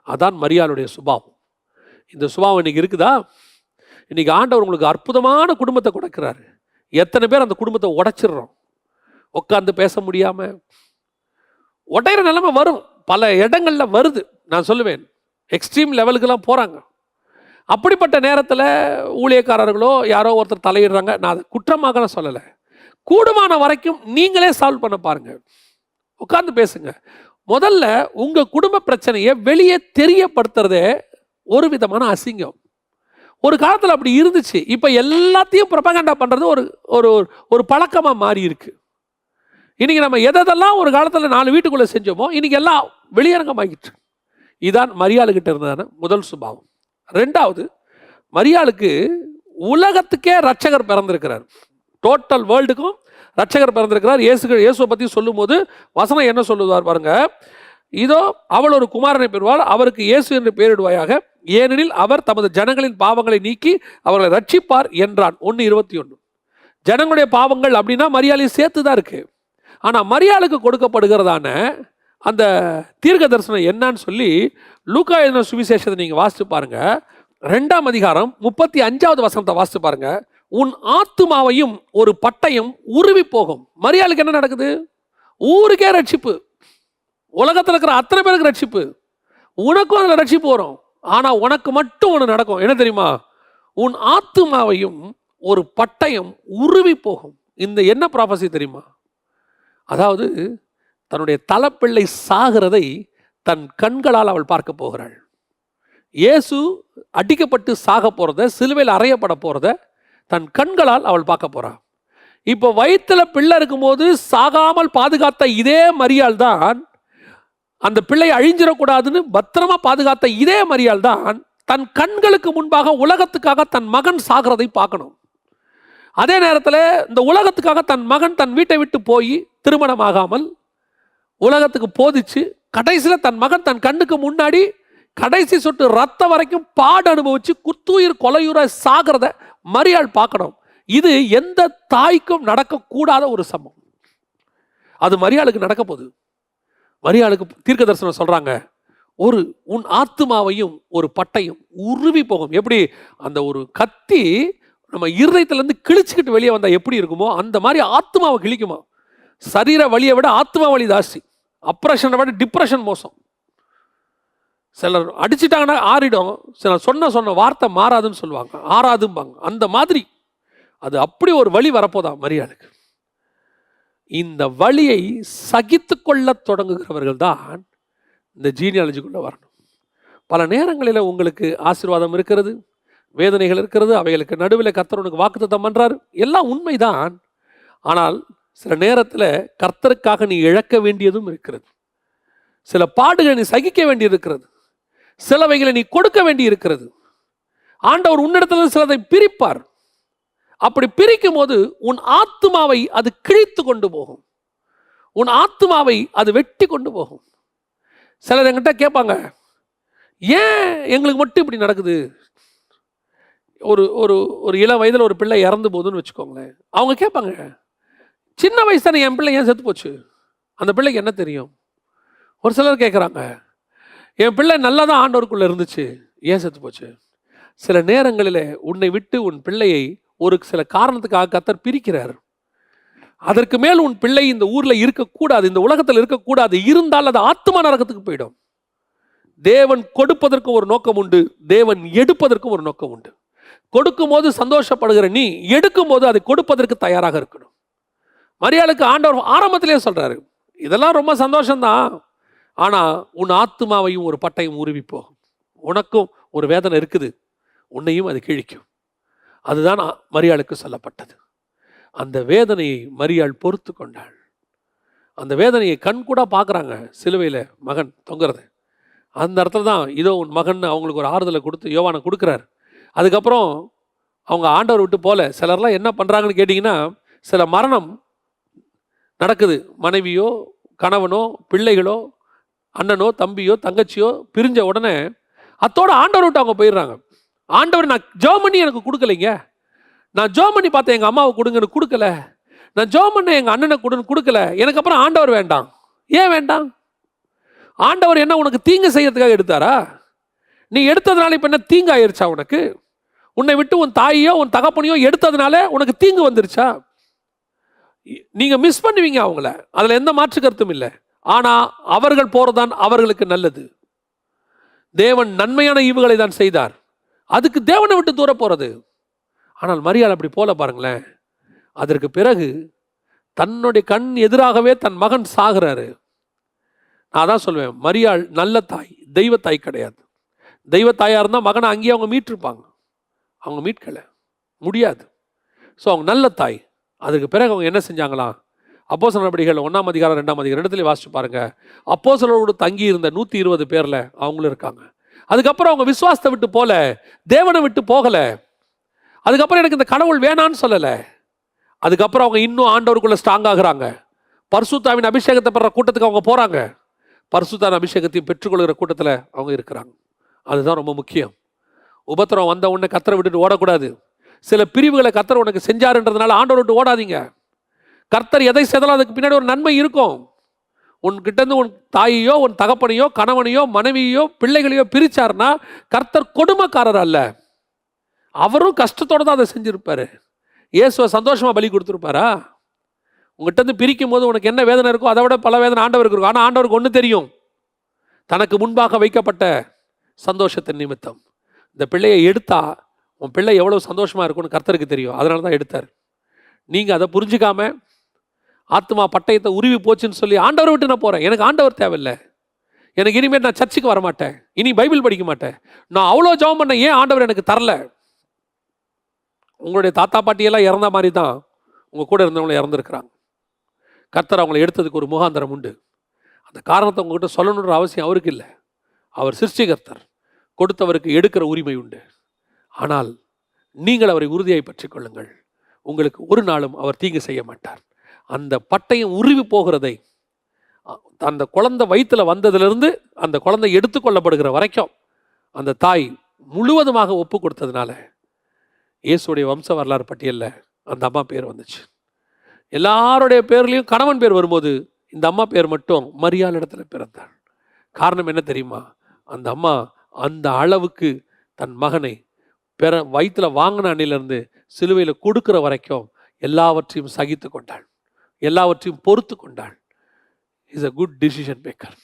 அதான் மரியாளுடைய சுபாவம். இந்த சுபாவம் இன்னைக்கு இருக்குதா? இன்னைக்கு ஆண்டவர் உங்களுக்கு அற்புதமான குடும்பத்தை கொடுக்கிறாரு. எத்தனை பேர் அந்த குடும்பத்தை உடைச்சிடுறோம், உட்காந்து பேச முடியாம உடையிற நிலைமை வரும். பல இடங்கள்ல வருது. நான் சொல்லுவேன், எக்ஸ்ட்ரீம் லெவலுக்கெல்லாம் போறாங்க. அப்படிப்பட்ட நேரத்தில் ஊழியக்காரர்களோ யாரோ ஒருத்தர் தலையிடுறாங்க. நான் அதை குற்றமாக சொல்லலை. கூடுமான வரைக்கும் நீங்களே சால்வ் பண்ண பாருங்க, உட்கார்ந்து பேசுங்க. முதல்ல உங்க குடும்ப பிரச்சனையை வெளியே தெரியப்படுத்துறதே ஒரு விதமான அசிங்கம். ஒரு காலத்தில் அப்படி இருந்துச்சு. இப்போ எல்லாத்தையும் ப்ரொபகண்டா பண்றது ஒரு ஒரு ஒரு பழக்கமா மாறி இருக்கு. இன்னைக்கு நம்ம எதெல்லாம் ஒரு காலத்தில் 4 வீட்டுக்குள்ள செஞ்சோமோ இன்னைக்கு எல்லாம் வெளியரங்கமாகிட்டு. இதான் மரியாளுகிட்ட இருந்ததான முதல் சுபாவம். 2வது, மரியாளுக்கு உலகத்துக்கே ரட்சகர் பிறந்திருக்கிறார். டோட்டல் வேர்ல்டுக்கும் ரட்சகர் பிறந்திருக்கிறார். இயேசுவை பற்றி சொல்லும் போது வசனம் என்ன சொல்லுவார் பாருங்க, இதோ அவள் ஒரு குமாரனை பெறுவாள், அவருக்கு இயேசு என்று பெயரிடுவாயாக, ஏனெனில் அவர் தமது ஜனங்களின் பாவங்களை நீக்கி அவர்களை ரட்சிப்பார் என்றான். 1:21. ஜனங்களுடைய பாவங்கள் அப்படின்னா மரியாதை சேர்த்து தான் இருக்கு. ஆனா மரியாளுக்கு கொடுக்கப்படுகிறதான அந்த தீர்க்க தரிசனம் என்னன்னு சொல்லி லூக்கா எழுதின சுவிசேஷத்தை நீங்க வாசித்து பாருங்க. 2ஆம் அதிகாரம் 35வது வசனத்தை வாசித்து பாருங்க. உன் ஆத்துமாவையும் ஒரு பட்டயம் உருவி போகும். மரியாளுக்கு என்ன நடக்குது? ஊருக்கே ரட்சிப்பு, உலகத்தில் இருக்கிற அத்தனை பேருக்கு ரட்சிப்பு, உனக்கும் அதில் ரட்சிப்பு வரும். ஆனா உனக்கு மட்டும் ஒன்று நடக்கும். என்ன தெரியுமா? உன் ஆத்துமாவையும் ஒரு பட்டயம் உருவி போகும். இந்த என்ன ப்ராபசி தெரியுமா? அதாவது தன்னுடைய தலைப்பிள்ளை சாகிறதை தன் கண்களால் அவள் பார்க்க போகிறாள். இயேசு அடிக்கப்பட்டு சாக போறத, சிலுவையில் அறையப்பட போறத தன் கண்களால் அவள் பார்க்க போறாள். இப்போ வயிற்றுல பிள்ளை இருக்கும்போது சாகாமல் பாதுகாத்த இதே மரியாள் தான், அந்த பிள்ளை அழிஞ்சிடக்கூடாதுன்னு பத்திரமா பாதுகாத்த இதே மரியாள் தான் தன் கண்களுக்கு முன்பாக உலகத்துக்காக தன் மகன் சாகிறதை பார்க்கணும். அதே நேரத்தில் இந்த உலகத்துக்காக தன் மகன் தன் வீட்டை விட்டு போய் திருமணமாகாமல் உலகத்துக்கு போதிச்சு கடைசியில் தன் மகன் தன் கண்ணுக்கு முன்னாடி கடைசி சொட்டு ரத்தம் வரைக்கும் பாடு அனுபவிச்சு குத்துயிர் கொலையுற சாகிறத மரியாள் பார்க்கணும். இது எந்த தாய்க்கும் நடக்கக்கூடாத ஒரு சம்பவம். அது மரியாளுக்கு நடக்க போகுது. மரியாளுக்கு தீர்க்க தரிசனம் சொல்றாங்க, ஒரு உன் ஆத்துமாவையும் ஒரு பட்டையும் உருவி போகும். எப்படி அந்த ஒரு கத்தி நம்ம இருதயத்திலேருந்து கிழிச்சுக்கிட்டு வெளியே வந்தா எப்படி இருக்குமோ அந்த மாதிரி ஆத்மாவை கிழிக்குமா. சரீர வலியை விட ஆத்மா வலி ஜாஸ்தி, அப்ரஷனை விட டிப்ரெஷன் மோசம். சிலர் அடிச்சுட்டாங்கன்னா ஆறிடும், சிலர் சொன்ன வார்த்தை மாறாதுன்னு சொல்லுவாங்க, ஆறாதும்பாங்க. அந்த மாதிரி அது அப்படி ஒரு வலி வரப்போதான் மரியாளுக்கு. இந்த வலியை சகித்து கொள்ள தொடங்குகிறவர்கள் தான் இந்த ஜீனியாலஜிக்குள்ள வரணும். பல நேரங்களில் உங்களுக்கு ஆசீர்வாதம் இருக்கிறது, வேதனைகள் இருக்கிறது, அவைகளுக்கு நடுவில் கர்த்தர் உனக்கு வாக்குத்தத்தம் பண்றாரு, எல்லாம் உண்மைதான். ஆனால் சில நேரத்தில் கர்த்தருக்காக நீ இழக்க வேண்டியதும் இருக்கிறது. சில பாடுகளை நீ சகிக்க வேண்டி இருக்கிறது, சிலவைகளை நீ கொடுக்க வேண்டி இருக்கிறது. ஆண்டவர் உன்னிடத்தில் சிலதை பிரிப்பார். அப்படி பிரிக்கும் போது உன் ஆத்துமாவை அது கிழித்து கொண்டு போகும், உன் ஆத்துமாவை அது வெட்டி கொண்டு போகும். சிலர் என்கிட்ட கேட்பாங்க, ஏன் எங்களுக்கு மட்டும் இப்படி நடக்குது? ஒரு ஒரு ஒரு இள வயதில் ஒரு பிள்ளை இறந்து போகுதுன்னு வச்சுக்கோங்களேன். அவங்க கேட்பாங்க, சின்ன வயசு தானே என் பிள்ளை ஏன் செத்து போச்சு? அந்த பிள்ளைக்கு என்ன தெரியும்? ஒரு சிலர் கேட்குறாங்க, என் பிள்ளை நல்லா தான் ஆண்டவருக்குள்ளே இருந்துச்சு, ஏன் செத்து போச்சு? சில நேரங்களில் உன்னை விட்டு உன் பிள்ளையை ஒரு சில காரணத்துக்காக கர்த்தர் பிரிக்கிறார். அதற்கு மேல் உன் பிள்ளை இந்த ஊரில் இருக்கக்கூடாது, இந்த உலகத்தில் இருக்கக்கூடாது. இருந்தால் அது ஆத்மா நரகத்துக்கு போயிடும். தேவன் கொடுப்பதற்கு ஒரு நோக்கம் உண்டு, தேவன் எடுப்பதற்கு ஒரு நோக்கம் உண்டு. கொடுக்கும் போது சந்தோஷப்படுகிற நீ எடுக்கும் போது அதை கொடுப்பதற்கு தயாராக இருக்கணும். மரியாளுக்கு ஆண்டவர் ஆரம்பத்திலே சொல்றாரு, இதெல்லாம் ரொம்ப சந்தோஷம்தான், ஆனா உன் ஆத்மாவையும் ஒரு பட்டையும் உருவி போகும். உனக்கும் ஒரு வேதனை இருக்குது, உன்னையும் அது கிழிக்கும். அதுதான் மரியாளுக்கு சொல்லப்பட்டது. அந்த வேதனையை மரியாள் பொறுத்து கொண்டாள். அந்த வேதனையை கண் கூட பார்க்குறாங்க, சிலுவையில் மகன் தொங்குறது. அந்த இடத்துல தான் இதோ உன் மகன் அவங்களுக்கு ஒரு ஆறுதலை கொடுத்து யோவானை கொடுக்குறாரு. அதுக்கப்புறம் அவங்க ஆண்டவர் விட்டு போல. சிலர்லாம் என்ன பண்ணுறாங்கன்னு கேட்டிங்கன்னா, சில மரணம் நடக்குது, மனைவியோ கணவனோ பிள்ளைகளோ அண்ணனோ தம்பியோ தங்கச்சியோ பிரிஞ்ச உடனே அத்தோட ஆண்டவர் விட்டு அவங்க போயிடுறாங்க. ஆண்டவர் நான் ஜெபம் பண்ணி எனக்கு கொடுக்கலைங்க, நான் ஜெபம் பண்ணி பார்த்தேன் எங்கள் அம்மாவை கொடுங்கன்னு கொடுக்கல, நான் ஜெபம் பண்ண எங்கள் அண்ணனை கொடுக்கல, எனக்கு அப்புறம் ஆண்டவர் வேண்டாம். ஏன் வேண்டாம்? ஆண்டவர் என்ன உனக்கு தீங்கு செய்யறதுக்காக எடுத்தாரா? நீ எடுத்ததுனால இப்போ என்ன தீங்கு ஆயிடுச்சா உனக்கு? உன்னை விட்டு உன் தாயையோ உன் தகப்பனையோ எடுத்ததுனால உனக்கு தீங்கு வந்துருச்சா? நீங்கள் மிஸ் பண்ணுவீங்க அவங்கள, அதில் எந்த மாற்று கருத்தும் இல்லை. ஆனால் அவர்கள் போகிறதான் அவர்களுக்கு நல்லது. தேவன் நன்மையான ஈவுகளை தான் செய்தார், அதுக்கு தேவனை விட்டு தூர போகிறது. ஆனால் மரியாள் அப்படி போல பாருங்களேன். அதற்கு பிறகு தன்னுடைய கண் எதிராகவே தன் மகன் சாகிறாரு. நான் தான் சொல்லுவேன், மரியாள் நல்ல தாய், தெய்வ தாய் கிடையாது. தெய்வ தாயாக இருந்தால் மகனை அங்கேயே அவங்க மீட்டிருப்பாங்க. அவங்க மீட்கலை, முடியாது. ஸோ அவங்க நல்ல தாய். அதுக்கு பிறகு அவங்க என்ன செஞ்சாங்களாம்? அப்போஸ்தலர் நடவடிக்கைகள் 1ஆம் அதிகாரம் 2ஆம் அதிகாரம் 2 வாசிச்சு பாருங்க. அப்போஸ்தலரோடு தங்கி இருந்த 120 பேரில் அவங்களும் இருக்காங்க. அதுக்கப்புறம் அவங்க விசுவாசத்தை விட்டு போல, தேவனை விட்டு போகலை. அதுக்கப்புறம் எனக்கு இந்த கடவுள் வேணான்னு சொல்லலை. அதுக்கப்புறம் அவங்க இன்னும் ஆண்டவருக்குள்ள ஸ்ட்ராங் ஆகுறாங்க. பரிசுத்தாவின் அபிஷேகத்தை பெற கூட்டத்துக்கு அவங்க போகிறாங்க. பரிசுத்தாவின் அபிஷேகத்தையும் பெற்றுக்கொள்கிற கூட்டத்தில் அவங்க இருக்கிறாங்க. அதுதான் ரொம்ப முக்கியம். உபத்திரம் வந்த உடனே கத்தரை விட்டுட்டு ஓடக்கூடாது. சில பிரிவுகளை கர்த்தர் உனக்கு செஞ்சாருன்றதுனால ஆண்டவர் விட்டு ஓடாதீங்க. கர்த்தர் எதை செய்தாலும் அதுக்கு பின்னாடி ஒரு நன்மை இருக்கும். உன்கிட்ட இருந்து உன் தாயையோ உன் தகப்பனையோ கணவனையோ மனைவியோ பிள்ளைகளையோ பிரிச்சாருன்னா கர்த்தர் கொடுமைக்காரர் அல்ல. அவரும் கஷ்டத்தோடு தான் அதை செஞ்சிருப்பாரு. இயேசுவை சந்தோஷமா பலி கொடுத்துருப்பாரா? உங்ககிட்ட இருந்து பிரிக்கும் போது உனக்கு என்ன வேதனை இருக்கோ அதை விட பல வேதனை ஆண்டவருக்கு இருக்கும். ஆனால் ஆண்டவருக்கு ஒன்று தெரியும், தனக்கு முன்பாக வைக்கப்பட்ட சந்தோஷத்தின் நிமித்தம் இந்த பிள்ளையை எடுத்தா உன் பிள்ளை எவ்வளவு சந்தோஷமா இருக்கும்னு கர்த்தருக்கு தெரியும். அதனால தான் எடுத்தார். நீங்க அதை புரிஞ்சுக்காம ஆத்மா பட்டயத்தை உருவி போச்சுன்னு சொல்லி ஆண்டவரை விட்டு நான் போறேன், எனக்கு ஆண்டவர் தேவையில்லை, எனக்கு இனிமேல் நான் சர்ச்சுக்கு வர மாட்டேன், இனி பைபிள் படிக்க மாட்டேன், நான் அவ்வளோ ஜெபம் பண்ண, ஏன் ஆண்டவர் எனக்கு தரல? உங்களுடைய தாத்தா பாட்டியெல்லாம் இறந்த மாதிரி தான் உங்க கூட இருந்தவங்களும் இறந்துருக்கிறாங்க. கர்த்தர் அவங்களை எடுத்ததுக்கு ஒரு முகாந்தரம் உண்டு. அந்த காரணத்தை உங்ககிட்ட சொல்லணுன்ற அவசியம் அவருக்கு இல்லை. அவர் சிருஷ்டிகர்த்தர், கொடுத்தவருக்கு எடுக்கிற உரிமை உண்டு. ஆனால் நீங்கள் அவரை உறுதியாய் பற்றிக் கொள்ளுங்கள், உங்களுக்கு ஒரு நாளும் அவர் தீங்கு செய்ய மாட்டார். அந்த பட்டயம் உருவி போகிறதை அந்த குழந்தை வயிற்றுல வந்ததிலிருந்து அந்த குழந்தை எடுத்துக்கொள்ளப்படுகிற வரைக்கும் அந்த தாய் முழுவதுமாக ஒப்பு கொடுத்ததுனால இயேசுடைய வம்ச வரலாறு பட்டியலில் அந்த அம்மா பேர் வந்துச்சு. எல்லாருடைய பேர்லையும் கணவன் பேர் வரும்போது இந்த அம்மா பேர் மட்டும் மரியாள் இடத்துல பிறந்தாள். காரணம் என்ன தெரியுமா? அந்த அம்மா அந்த அளவுக்கு தன் மகனை வயிற்றுல வாங்கின அன்னிலிருந்து சிலுவையில் கொடுக்கிற வரைக்கும் எல்லாவற்றையும் சகித்து கொண்டாள், எல்லாவற்றையும் பொறுத்து கொண்டாள். Is a good decision maker.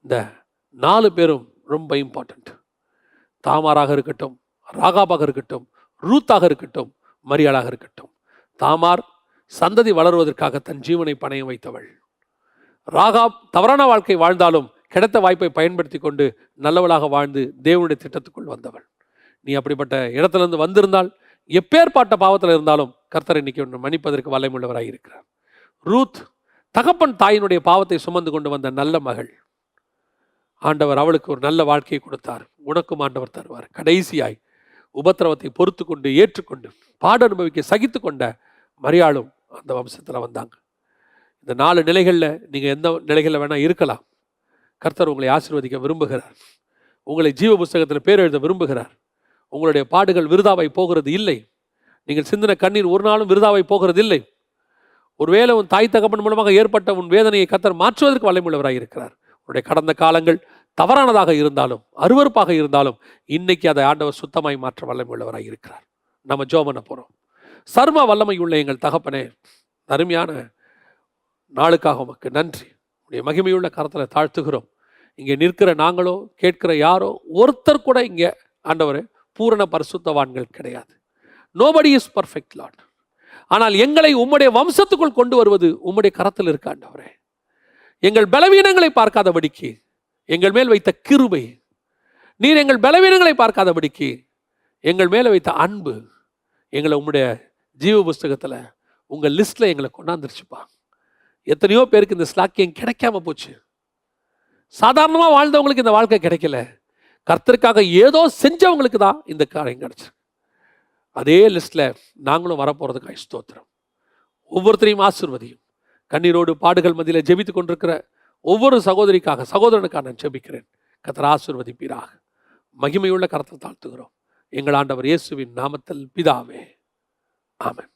இந்த 4 பேரும் ரொம்ப இம்பார்ட்டண்ட். தாமாராக இருக்கட்டும், ராகாபாக இருக்கட்டும், ரூத்தாக இருக்கட்டும், மரியாளாக இருக்கட்டும். தாமார் சந்ததி வளருவதற்காக தன் ஜீவனை பணயம் வைத்தவள். ராகாப் தவறான வாழ்க்கை வாழ்ந்தாலும் கிடைத்த வாய்ப்பை பயன்படுத்தி கொண்டு நல்லவளாக வாழ்ந்து தேவனுடைய திட்டத்துக்குள் வந்தவள். நீ அப்படிப்பட்ட இடத்துலேருந்து வந்திருந்தால், எப்பேற்பட்ட பாவத்தில் இருந்தாலும் கர்த்தர் இன்னைக்கு ஒன்று மன்னிப்பதற்கு வல்லமையுள்ளவராக இருக்கிறார். ரூத் தகப்பன் தாயினுடைய பாவத்தை சுமந்து கொண்டு வந்த நல்ல மகள். ஆண்டவர் அவளுக்கு ஒரு நல்ல வாழ்க்கையை கொடுத்தார். உனக்கும் ஆண்டவர் தருவார். கடைசியாய் உபத்திரவத்தை பொறுத்து கொண்டு ஏற்றுக்கொண்டு பாட அனுபவிக்க சகித்து கொண்ட மரியாளும் அந்த வம்சத்தில் வந்தாங்க. இந்த 4 நிலைகளில் நீங்கள் எந்த நிலைகளில் வேணால் இருக்கலாம். கர்த்தர் உங்களை ஆசீர்வதிக்க விரும்புகிறார். உங்களை ஜீவ புஸ்தகத்தில் பேர் எழுத விரும்புகிறார். உங்களுடைய பாடுகள் விருதாவை போகிறது இல்லை. நீங்கள் சிந்தின கண்ணீர் ஒரு நாளும் விருதாவை போகிறது இல்லை. ஒருவேளை உன் தாய் தகப்பன் மூலமாக ஏற்பட்ட உன் வேதனையை கர்த்தர் மாற்றுவதற்கு வல்லமையுள்ளவராக இருக்கிறார். உன்னுடைய கடந்த காலங்கள் தவறானதாக இருந்தாலும் அருவருப்பாக இருந்தாலும் இன்னைக்கு அதை ஆண்டவர் சுத்தமாய் மாற்ற வல்லமையுள்ளவராக இருக்கிறார். நம்ம ஜெபம் பண்ண போகிறோம். சர்வ வல்லமை உள்ள எங்கள் தகப்பனே, அருமையான நாளுக்காக உமக்கு நன்றி. உடைய மகிமையுள்ள கரத்தில் தாழ்த்துகிறோம். இங்கே நிற்கிற நாங்களோ கேட்கிற யாரோ ஒருத்தர் கூட இங்கே ஆண்டவரே பூரண பரிசுத்தவான்கள் கிடையாது. Nobody is perfect Lord. ஆனால் எங்களை உம்முடைய வம்சத்துக்குள் கொண்டு வருவது உம்முடைய கரத்தில் இருக்க ஆண்டவரே. எங்கள் பலவீனங்களை பார்க்காதபடிக்கு எங்கள் மேல் வைத்த கிருபை, நீர் எங்கள் பலவீனங்களை பார்க்காதபடிக்கு எங்கள் மேலே வைத்த அன்பு, எங்களை உம்முடைய ஜீவ புஸ்தகத்தில் உங்கள் லிஸ்ட்டில் எங்களை கொண்டாந்துருச்சுப்பா. எத்தனையோ பேருக்கு இந்த ஸ்லாக்கியம் கிடைக்காம போச்சு. சாதாரணமாக வாழ்ந்தவங்களுக்கு இந்த வாழ்க்கை கிடைக்கல. கர்த்தருக்காக ஏதோ செஞ்சவங்களுக்கு தான் இந்த காரியம் கிடைச்சு. அதே லிஸ்ட்டில் நாங்களும் வரப்போகிறதுக்காக ஸ்தோத்திரம். ஒவ்வொருத்தரையும் ஆசீர்வதியும். கண்ணீரோடு பாடுகள் மத்தியில் ஜெபித்து கொண்டிருக்கிற ஒவ்வொரு சகோதரனுக்காக நான் ஜெபிக்கிறேன். கர்த்தர் ஆசீர்வதிப்பீராக. மகிமையுள்ள கரத்தில் தாழ்த்துகிறோம் எங்கள் ஆண்டவர் இயேசுவின் நாமத்தில் பிதாவே, ஆமென்.